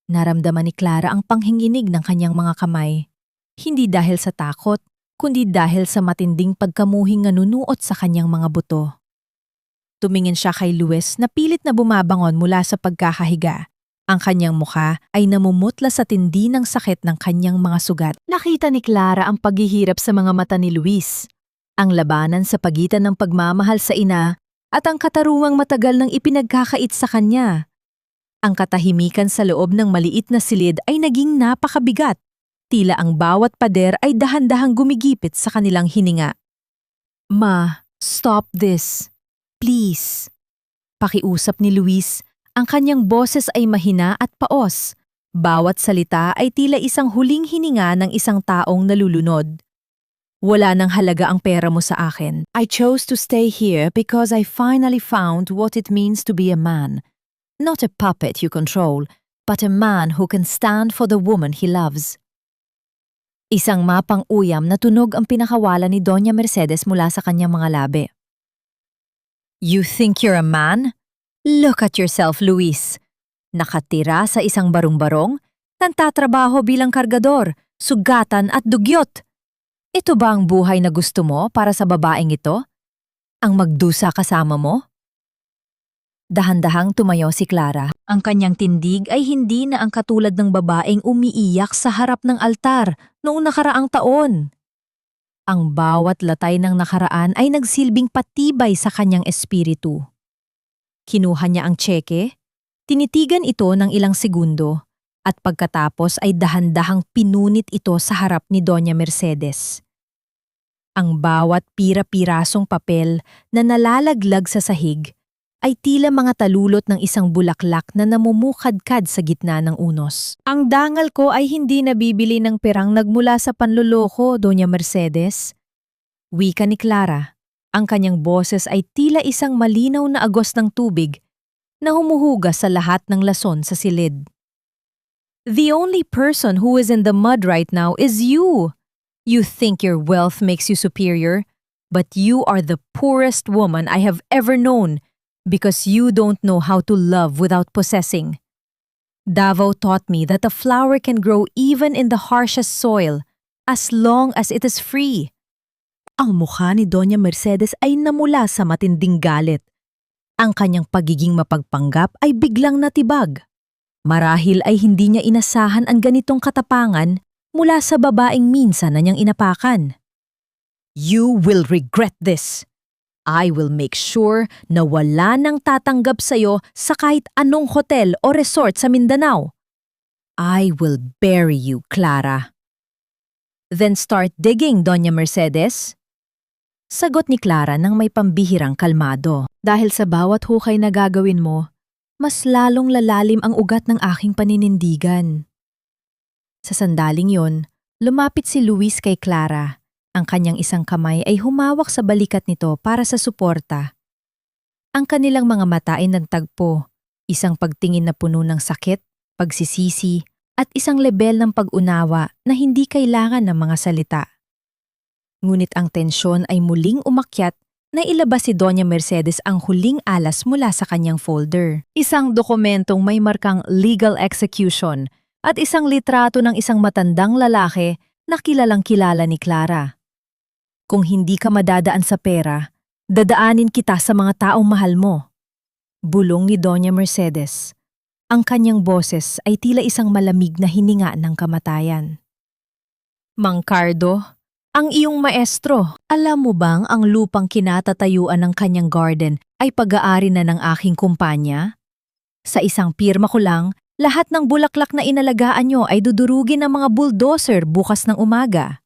Naramdaman ni Clara ang panghinginig ng kanyang mga kamay. Hindi dahil sa takot, kundi dahil sa matinding pagkamuhing nanunuot sa kanyang mga buto. Tumingin siya kay Luis na pilit na bumabangon mula sa pagkakahiga. Ang kanyang mukha ay namumutla sa tindi ng sakit ng kanyang mga sugat. Nakita ni Clara ang paghihirap sa mga mata ni Luis. Ang labanan sa pagitan ng pagmamahal sa ina at ang katarungang matagal ng ipinagkakait sa kanya. Ang katahimikan sa loob ng maliit na silid ay naging napakabigat. Tila ang bawat pader ay dahan-dahang gumigipit sa kanilang hininga. Ma, stop this. Please. Pakiusap ni Luis. Ang kanyang boses ay mahina at paos. Bawat salita ay tila isang huling hininga ng isang taong nalulunod. Wala nang halaga ang pera mo sa akin. I chose to stay here because I finally found what it means to be a man. Not a puppet you control, but a man who can stand for the woman he loves. Isang mapang-uyam na tunog ang pinakawala ni Doña Mercedes mula sa kanyang mga labi. You think you're a man? Look at yourself, Luis. Nakatira sa isang barong-barong, nagtatrabaho bilang kargador, sugatan at dugyot. Ito ba ang buhay na gusto mo para sa babaeng ito? Ang magdusa kasama mo? Dahan-dahang tumayo si Clara. Ang kanyang tindig ay hindi na ang katulad ng babaeng umiiyak sa harap ng altar noong nakaraang taon. Ang bawat latay ng nakaraan ay nagsilbing patibay sa kanyang espiritu. Kinuha niya ang tseke, tinitigan ito ng ilang segundo, at pagkatapos ay dahan-dahang pinunit ito sa harap ni Doña Mercedes. Ang bawat pira-pirasong papel na nalalaglag sa sahig ay tila mga talulot ng isang bulaklak na namumukadkad sa gitna ng unos. Ang dangal ko ay hindi nabibili ng perang nagmula sa panluloko, Doña Mercedes. Wika ni Clara. Ang kanyang boses ay tila isang malinaw na agos ng tubig na humuhugas sa lahat ng lason sa silid. The only person who is in the mud right now is you. You think your wealth makes you superior, but you are the poorest woman I have ever known. Because you don't know how to love without possessing. Davao taught me that a flower can grow even in the harshest soil, as long as it is free. Ang mukha ni Doña Mercedes ay namula sa matinding galit. Ang kanyang pagiging mapagpanggap ay biglang natibag. Marahil ay hindi niya inasahan ang ganitong katapangan mula sa babaeng minsan na niyang inapakan. "You will regret this. I will make sure na wala nang tatanggap sa'yo sa kahit anong hotel o resort sa Mindanao. I will bury you, Clara." "Then start digging, Doña Mercedes." Sagot ni Clara nang may pambihirang kalmado. "Dahil sa bawat hukay na gagawin mo, mas lalong lalalim ang ugat ng aking paninindigan." Sa sandaling yon, lumapit si Luis kay Clara. Ang kanyang isang kamay ay humawak sa balikat nito para sa suporta. Ang kanilang mga mata ay nagtagpo, isang pagtingin na puno ng sakit, pagsisisi, at isang lebel ng pag-unawa na hindi kailangan ng mga salita. Ngunit ang tensyon ay muling umakyat na ilabas si Doña Mercedes ang huling alas mula sa kanyang folder. Isang dokumentong may markang legal execution at isang litrato ng isang matandang lalaki na kilalang-kilala ni Clara. "Kung hindi ka madadaan sa pera, dadaanin kita sa mga taong mahal mo," bulong ni Doña Mercedes. Ang kanyang boses ay tila isang malamig na hininga ng kamatayan. "Mang Cardo, ang iyong maestro, alam mo bang ang lupang kinatatayuan ng kanyang garden ay pag-aari na ng aking kumpanya? Sa isang pirma ko lang, lahat ng bulaklak na inalagaan nyo ay dudurugin ng mga bulldozer bukas ng umaga.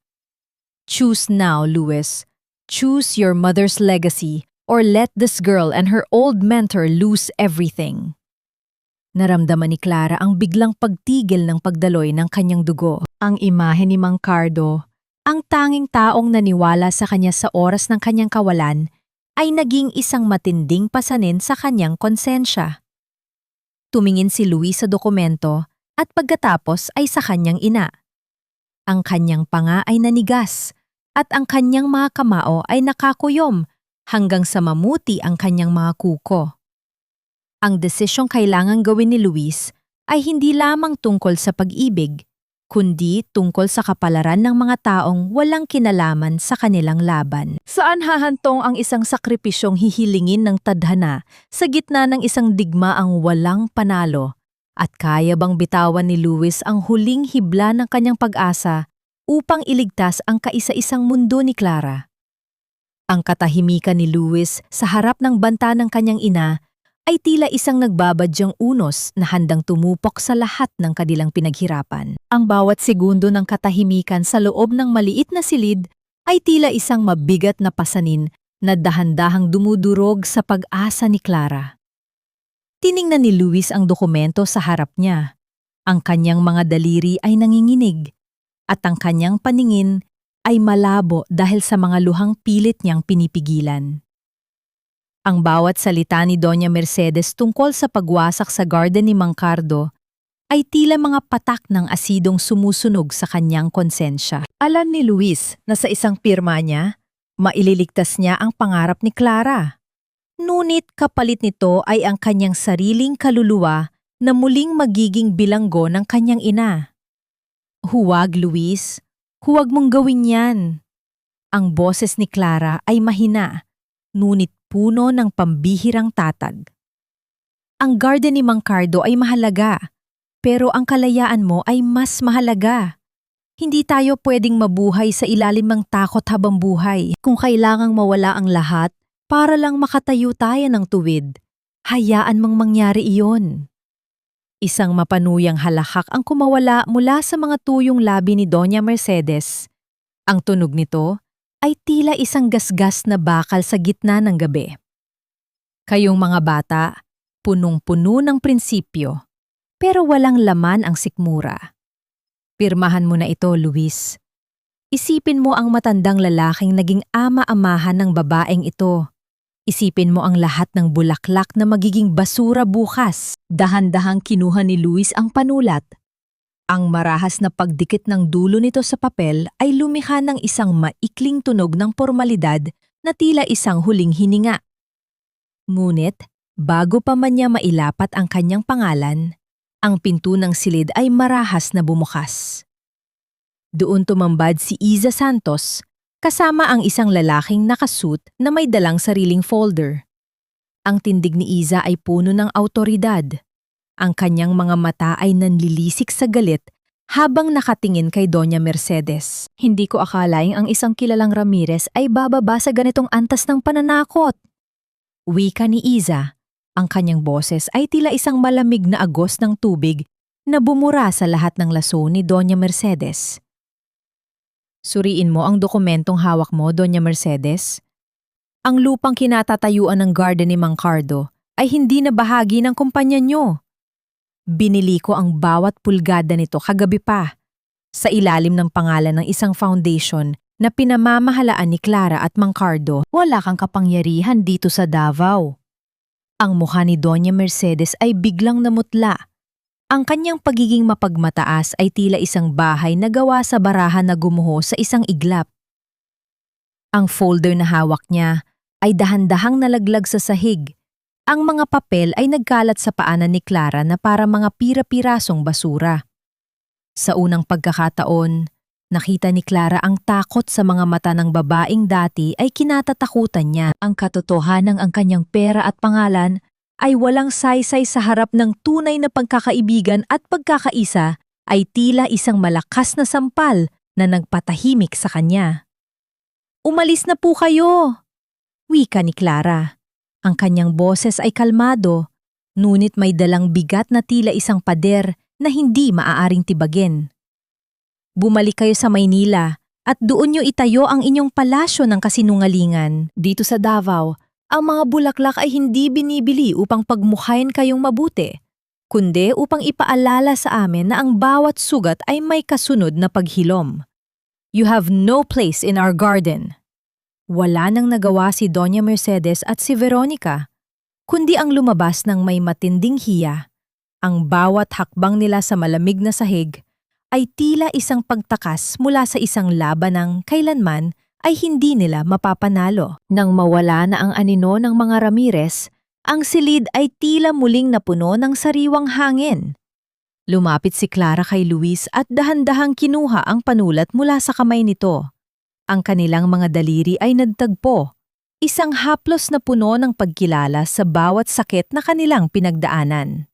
Choose now, Luis. Choose your mother's legacy or let this girl and her old mentor lose everything." Naramdaman ni Clara ang biglang pagtigil ng pagdaloy ng kanyang dugo. Ang imahe ni Mang Cardo, ang tanging taong naniwala sa kanya sa oras ng kanyang kawalan, ay naging isang matinding pasanin sa kanyang konsensya. Tumingin si Luis sa dokumento at pagkatapos ay sa kanyang ina. Ang kanyang panga ay nanigas at ang kanyang mga kamao ay nakakuyom hanggang sa mamuti ang kanyang mga kuko. Ang desisyong kailangang gawin ni Luis ay hindi lamang tungkol sa pag-ibig, kundi tungkol sa kapalaran ng mga taong walang kinalaman sa kanilang laban. Saan hahantong ang isang sakripisyong hihilingin ng tadhana sa gitna ng isang digmaang walang panalo? At kaya bang bitawan ni Luis ang huling hibla ng kanyang pag-asa upang iligtas ang kaisa-isang mundo ni Clara? Ang katahimikan ni Luis sa harap ng banta ng kanyang ina ay tila isang nagbabadyang unos na handang tumupok sa lahat ng kanilang pinaghirapan. Ang bawat segundo ng katahimikan sa loob ng maliit na silid ay tila isang mabigat na pasanin na dahan-dahang dumudurog sa pag-asa ni Clara. Tiningnan ni Luis ang dokumento sa harap niya. Ang kanyang mga daliri ay nanginginig at ang kanyang paningin ay malabo dahil sa mga luhang pilit niyang pinipigilan. Ang bawat salita ni Doña Mercedes tungkol sa pagwasak sa garden ni Mang Cardo ay tila mga patak ng asidong sumusunog sa kanyang konsensya. Alam ni Luis na sa isang pirma niya, maililigtas niya ang pangarap ni Clara. Ngunit kapalit nito ay ang kanyang sariling kaluluwa na muling magiging bilanggo ng kanyang ina. "Huwag, Luis. Huwag mong gawin yan." Ang boses ni Clara ay mahina, ngunit puno ng pambihirang tatag. "Ang garden ni Mang Cardo ay mahalaga, pero ang kalayaan mo ay mas mahalaga. Hindi tayo pwedeng mabuhay sa ilalim ng takot habang buhay. Kung kailangang mawala ang lahat, para lang makatayo tayo ng tuwid, hayaan mang mangyari iyon." Isang mapanuyang halakhak ang kumawala mula sa mga tuyong labi ni Doña Mercedes. Ang tunog nito ay tila isang gasgas na bakal sa gitna ng gabi. "Kayong mga bata, punong-puno ng prinsipyo, pero walang laman ang sikmura. Pirmahan mo na ito, Luis. Isipin mo ang matandang lalaking naging ama-amahan ng babaeng ito. Isipin mo ang lahat ng bulaklak na magiging basura bukas." Dahan-dahang kinuha ni Luis ang panulat. Ang marahas na pagdikit ng dulo nito sa papel ay lumikha ng isang maikling tunog ng pormalidad na tila isang huling hininga. Ngunit, bago pa man niya mailapat ang kanyang pangalan, ang pinto ng silid ay marahas na bumukas. Doon tumambad si Iza Santos, kasama ang isang lalaking nakasuit na may dalang sariling folder. Ang tindig ni Iza ay puno ng awtoridad. Ang kanyang mga mata ay nanlilisik sa galit habang nakatingin kay Doña Mercedes. Hindi ko akalaing ang isang kilalang Ramirez ay bababa sa ganitong antas ng pananakot. Wika ni Iza, ang kanyang boses ay tila isang malamig na agos ng tubig na bumura sa lahat ng laso ni Doña Mercedes. Suriin mo ang dokumentong hawak mo, Doña Mercedes. Ang lupang kinatatayuan ng garden ni Mang Cardo ay hindi na bahagi ng kumpanya nyo. Binili ko ang bawat pulgada nito kagabi pa, sa ilalim ng pangalan ng isang foundation na pinamamahalaan ni Clara at Mang Cardo. Wala kang kapangyarihan dito sa Davao. Ang mukha ni Doña Mercedes ay biglang namutla. Ang kanyang pagiging mapagmataas ay tila isang bahay na gawa sa barahan na gumuho sa isang iglap. Ang folder na hawak niya ay dahan-dahang nalaglag sa sahig. Ang mga papel ay nagkalat sa paanan ni Clara na para mga pira-pirasong basura. Sa unang pagkakataon, nakita ni Clara ang takot sa mga mata ng babaeng dati ay kinatatakutan niya. Ang katotohanan ng ang kanyang pera at pangalan ay walang saysay sa harap ng tunay na pagkakaibigan at pagkakaisa ay tila isang malakas na sampal na nagpatahimik sa kanya. "Umalis na po kayo!" wika ni Clara. Ang kanyang boses ay kalmado, ngunit may dalang bigat na tila isang pader na hindi maaaring tibagin. "Bumalik kayo sa Maynila at doon nyo itayo ang inyong palasyo ng kasinungalingan. Dito sa Davao, ang mga bulaklak ay hindi binibili upang pagmukhain kayong mabuti, kundi upang ipaalala sa amin na ang bawat sugat ay may kasunod na paghilom. You have no place in our garden." Wala nang nagawa si Doña Mercedes at si Veronica, kundi ang lumabas ng may matinding hiya. Ang bawat hakbang nila sa malamig na sahig ay tila isang pagtakas mula sa isang labanang kailanman ay hindi nila mapapanalo. Nang mawala na ang anino ng mga Ramirez, ang silid ay tila muling napuno ng sariwang hangin. Lumapit si Clara kay Luis at dahan-dahang kinuha ang panulat mula sa kamay nito. Ang kanilang mga daliri ay nagtagpo, isang haplos na puno ng pagkilala sa bawat sakit na kanilang pinagdaanan.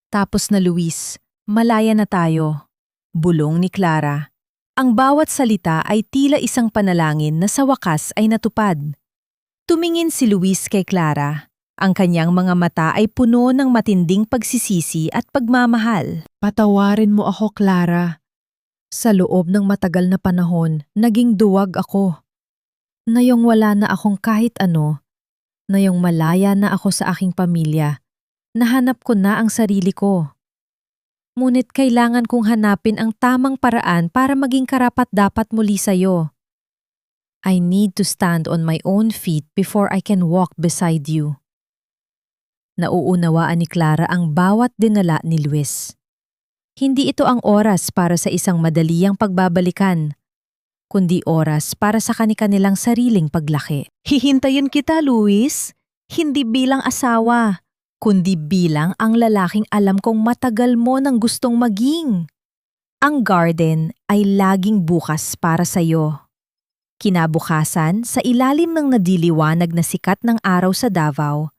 "Tapos na, Luis, malaya na tayo," bulong ni Clara. Ang bawat salita ay tila isang panalangin na sa wakas ay natupad. Tumingin si Luis kay Clara. Ang kanyang mga mata ay puno ng matinding pagsisisi at pagmamahal. "Patawarin mo ako, Clara. Sa loob ng matagal na panahon, naging duwag ako. Nayong wala na akong kahit ano, nayong malaya na ako sa aking pamilya, nahanap ko na ang sarili ko. Ngunit kailangan kong hanapin ang tamang paraan para maging karapat-dapat muli sa'yo. I need to stand on my own feet before I can walk beside you." Nauunawaan ni Clara ang bawat dinala ni Luis. Hindi ito ang oras para sa isang madaliang pagbabalikan, kundi oras para sa kanilang sariling paglaki. "Hihintayin kita, Luis. Hindi bilang asawa, kundi bilang ang lalaking alam kong matagal mo nang gustong maging. Ang garden ay laging bukas para sa'yo." Kinabukasan, sa ilalim ng nadiliwanag na sikat ng araw sa Davao,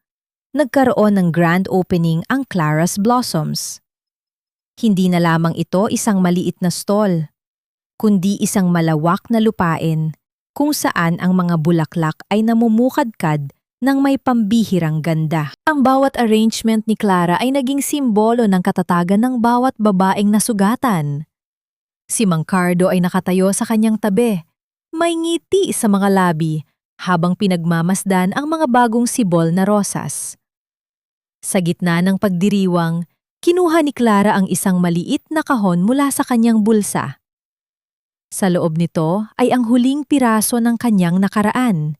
nagkaroon ng grand opening ang Clara's Blossoms. Hindi na lamang ito isang maliit na stall, kundi isang malawak na lupain kung saan ang mga bulaklak ay namumukadkad ng may pambihirang ganda. Ang bawat arrangement ni Clara ay naging simbolo ng katatagan ng bawat babaeng nasugatan. Si Mang Cardo ay nakatayo sa kanyang tabi, may ngiti sa mga labi habang pinagmamasdan ang mga bagong sibol na rosas. Sa gitna ng pagdiriwang, kinuha ni Clara ang isang maliit na kahon mula sa kanyang bulsa. Sa loob nito ay ang huling piraso ng kanyang nakaraan,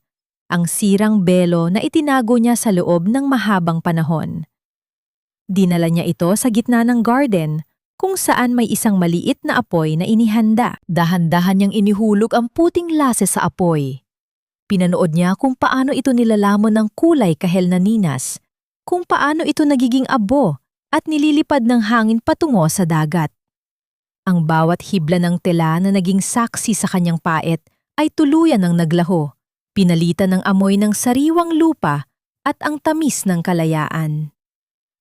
ang sirang belo na itinago niya sa loob ng mahabang panahon. Dinala niya ito sa gitna ng garden, kung saan may isang maliit na apoy na inihanda. Dahan-dahan niyang inihulog ang puting lase sa apoy. Pinanood niya kung paano ito nilalamon ng kulay kahel na ninas, kung paano ito nagiging abo at nililipad ng hangin patungo sa dagat. Ang bawat hibla ng tela na naging saksi sa kanyang pait ay tuluyan ng naglaho, pinalitan ng amoy ng sariwang lupa at ang tamis ng kalayaan.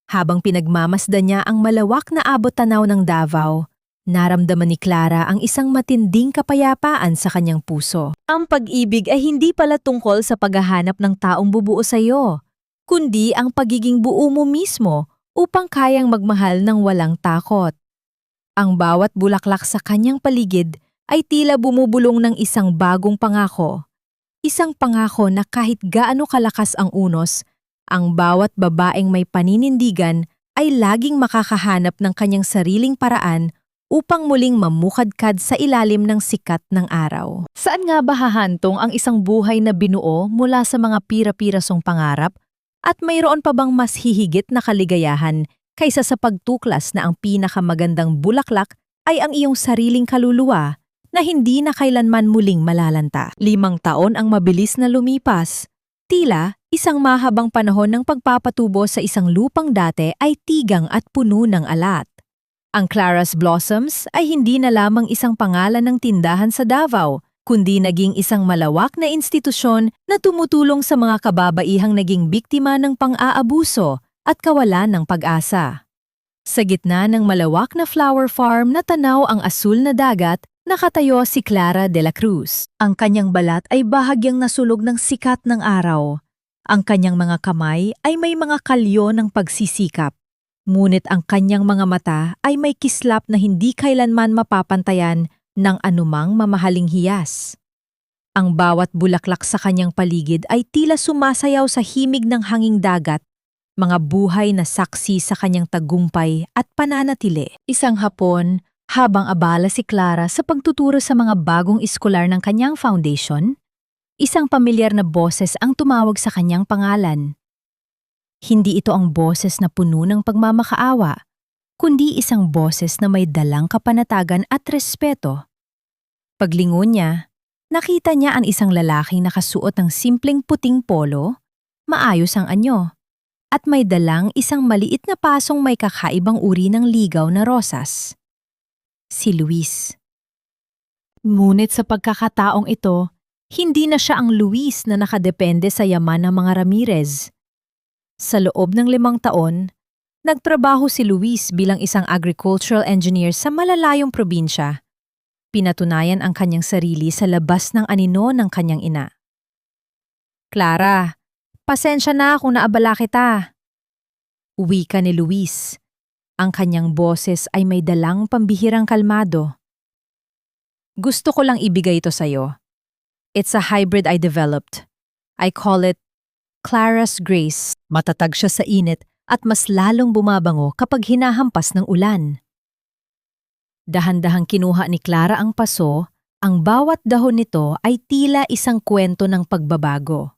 Habang pinagmamasdan niya ang malawak na abot-tanaw ng Davao, Naramdaman ni Clara ang isang matinding kapayapaan sa kanyang puso. Ang pag-ibig ay hindi pala tungkol sa paghahanap ng taong bubuo sa iyo, kundi ang pagiging buo mo mismo upang kayang magmahal ng walang takot. Ang bawat bulaklak sa kanyang paligid ay tila bumubulong ng isang bagong pangako. Isang pangako na kahit gaano kalakas ang unos, ang bawat babaeng may paninindigan ay laging makakahanap ng kanyang sariling paraan upang muling mamukadkad sa ilalim ng sikat ng araw. Saan nga ba hahantong ang isang buhay na binuo mula sa mga pira-pirasong pangarap at mayroon pa bang mas hihigit na kaligayahan kaysa sa pagtuklas na ang pinakamagandang bulaklak ay ang iyong sariling kaluluwa na hindi na kailanman muling malalanta? 5 taon ang mabilis na lumipas. Tila, isang mahabang panahon ng pagpapatubo sa isang lupang dati ay tigang at puno ng alat. Ang Clara's Blossoms ay hindi na lamang isang pangalan ng tindahan sa Davao, kundi naging isang malawak na institusyon na tumutulong sa mga kababaihang naging biktima ng pang-aabuso at kawalan ng pag-asa. Sa gitna ng malawak na flower farm na tanaw ang asul na dagat, nakatayo si Clara de la Cruz. Ang kanyang balat ay bahagyang nasulog ng sikat ng araw. Ang kanyang mga kamay ay may mga kalyo ng pagsisikap. Ngunit ang kanyang mga mata ay may kislap na hindi kailanman mapapantayan ng anumang mamahaling hiyas. Ang bawat bulaklak sa kanyang paligid ay tila sumasayaw sa himig ng hanging dagat, mga buhay na saksi sa kanyang tagumpay at pananatili. Isang hapon, habang abala si Clara sa pagtuturo sa mga bagong eskolar ng kanyang foundation, isang pamilyar na boses ang tumawag sa kanyang pangalan. Hindi ito ang boses na puno ng pagmamakaawa, kundi isang boses na may dalang kapanatagan at respeto. Paglingon niya, nakita niya ang isang lalaking nakasuot ng simpleng puting polo, maayos ang anyo, at may dalang isang maliit na pasong may kakaibang uri ng ligaw na rosas. Si Luis. Ngunit sa pagkakataong ito, hindi na siya ang Luis na nakadepende sa yaman ng mga Ramirez. Sa loob ng 5 taon, nagtrabaho si Luis bilang isang agricultural engineer sa malalayong probinsya. Pinatunayan ang kanyang sarili sa labas ng anino ng kanyang ina. Clara, pasensya na kung naabala kita. Wika ni Luis. Ang kanyang boses ay may dalang pambihirang kalmado. Gusto ko lang ibigay ito sa'yo. It's a hybrid I developed. I call it Clara's Grace. Matatag siya sa init at mas lalong bumabango kapag hinahampas ng ulan. Dahan-dahang kinuha ni Clara ang paso, ang bawat dahon nito ay tila isang kwento ng pagbabago.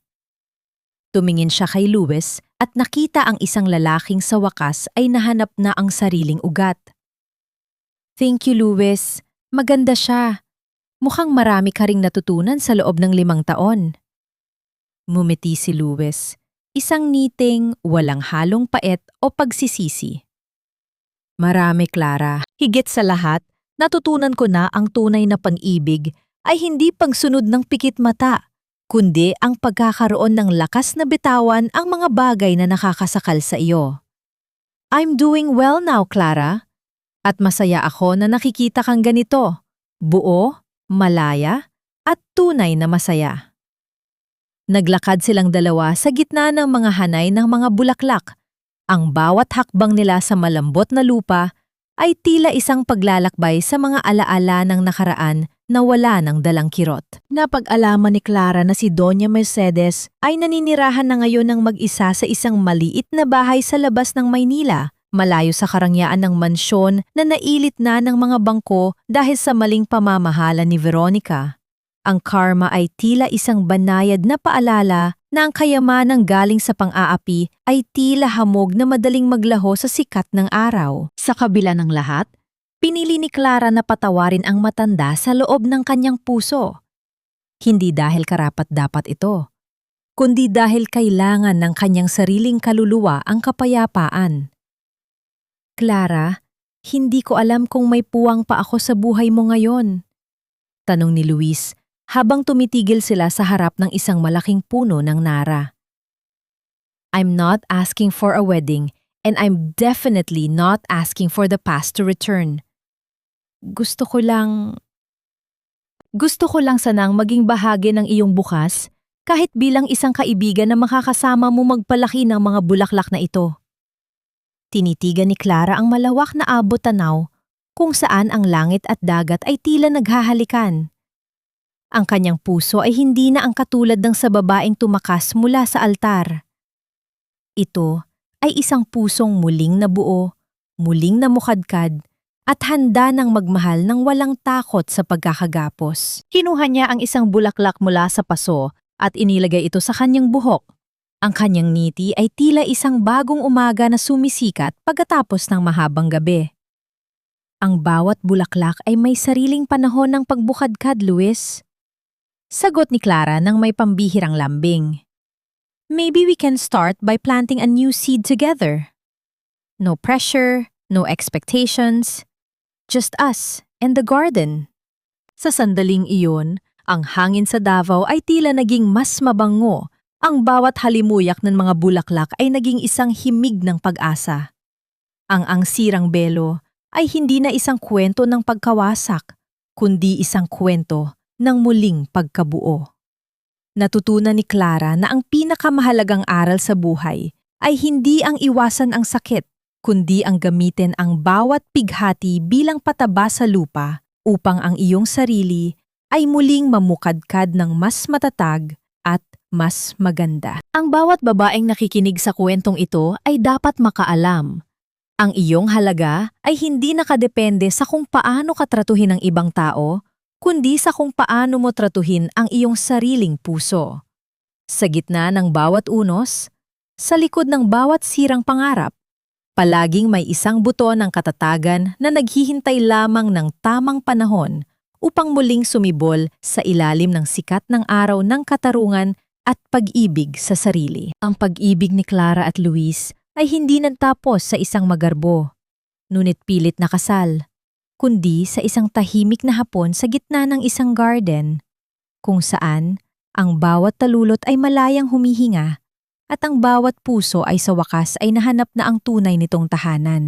Tumingin siya kay Luis at nakita ang isang lalaking sa wakas ay nahanap na ang sariling ugat. Thank you, Luis. Maganda siya. Mukhang marami ka ring natutunan sa loob ng 5 taon. Ngumiti si Luis, isang ngiting walang halong pait o pagsisisi. Marami, Clara. Higit sa lahat, natutunan ko na ang tunay na pag-ibig ay hindi pagsunod ng pikit mata, kundi ang pagkakaroon ng lakas na bitawan ang mga bagay na nakakasakal sa iyo. I'm doing well now, Clara. At masaya ako na nakikita kang ganito, buo, malaya, at tunay na masaya. Naglakad silang dalawa sa gitna ng mga hanay ng mga bulaklak. Ang bawat hakbang nila sa malambot na lupa ay tila isang paglalakbay sa mga alaala ng nakaraan na wala ng dalang kirot. Napag-alaman ni Clara na si Doña Mercedes ay naninirahan na ngayon ng mag-isa sa isang maliit na bahay sa labas ng Maynila, malayo sa karangyaan ng mansyon na nailit na ng mga bangko dahil sa maling pamamahala ni Veronica. Ang karma ay tila isang banayad na paalala na ang kayamanang galing sa pang-aapi ay tila hamog na madaling maglaho sa sikat ng araw. Sa kabila ng lahat, pinili ni Clara na patawarin ang matanda sa loob ng kanyang puso. Hindi dahil karapat-dapat ito, kundi dahil kailangan ng kanyang sariling kaluluwa ang kapayapaan. Clara, hindi ko alam kung may puwang pa ako sa buhay mo ngayon. Tanong ni Luis habang tumitigil sila sa harap ng isang malaking puno ng nara. I'm not asking for a wedding and I'm definitely not asking for the past to return. Gusto ko lang... Gusto ko lang sanang maging bahagi ng iyong bukas, kahit bilang isang kaibigan na makakasama mo magpalaki ng mga bulaklak na ito. Tinitigan ni Clara ang malawak na abot-tanaw kung saan ang langit at dagat ay tila naghahalikan. Ang kanyang puso ay hindi na ang katulad ng sa babaeng tumakas mula sa altar. Ito ay isang pusong muling nabuo, muling namukadkad, at handa ng magmahal ng walang takot sa pagkakagapos. Kinuha niya ang isang bulaklak mula sa paso at inilagay ito sa kanyang buhok. Ang kanyang ngiti ay tila isang bagong umaga na sumisikat pagkatapos ng mahabang gabi. Ang bawat bulaklak ay may sariling panahon ng pagbukadkad, Luis. Sagot ni Clara nang may pambihirang lambing. Maybe we can start by planting a new seed together. No pressure, no expectations. Just us and the garden. Sa sandaling iyon, ang hangin sa Davao ay tila naging mas mabango. Ang bawat halimuyak ng mga bulaklak ay naging isang himig ng pag-asa. Ang sirang belo ay hindi na isang kwento ng pagkawasak, kundi isang kwento ng muling pagkabuo. Natutunan ni Clara na ang pinakamahalagang aral sa buhay ay hindi ang iwasan ang sakit, kundi ang gamitin ang bawat pighati bilang pataba sa lupa upang ang iyong sarili ay muling mamukadkad ng mas matatag at mas maganda. Ang bawat babaeng nakikinig sa kwentong ito ay dapat makaalam. Ang iyong halaga ay hindi nakadepende sa kung paano ka tratuhin ng ibang tao, kundi sa kung paano mo tratuhin ang iyong sariling puso. Sa gitna ng bawat unos, sa likod ng bawat sirang pangarap, palaging may isang buto ng katatagan na naghihintay lamang ng tamang panahon upang muling sumibol sa ilalim ng sikat ng araw ng katarungan at pag-ibig sa sarili. Ang pag-ibig ni Clara at Luis ay hindi nagtapos sa isang magarbo, ngunit pilit na kasal, kundi sa isang tahimik na hapon sa gitna ng isang garden, kung saan ang bawat talulot ay malayang humihinga at ang bawat puso ay sa wakas ay nahanap na ang tunay nitong tahanan.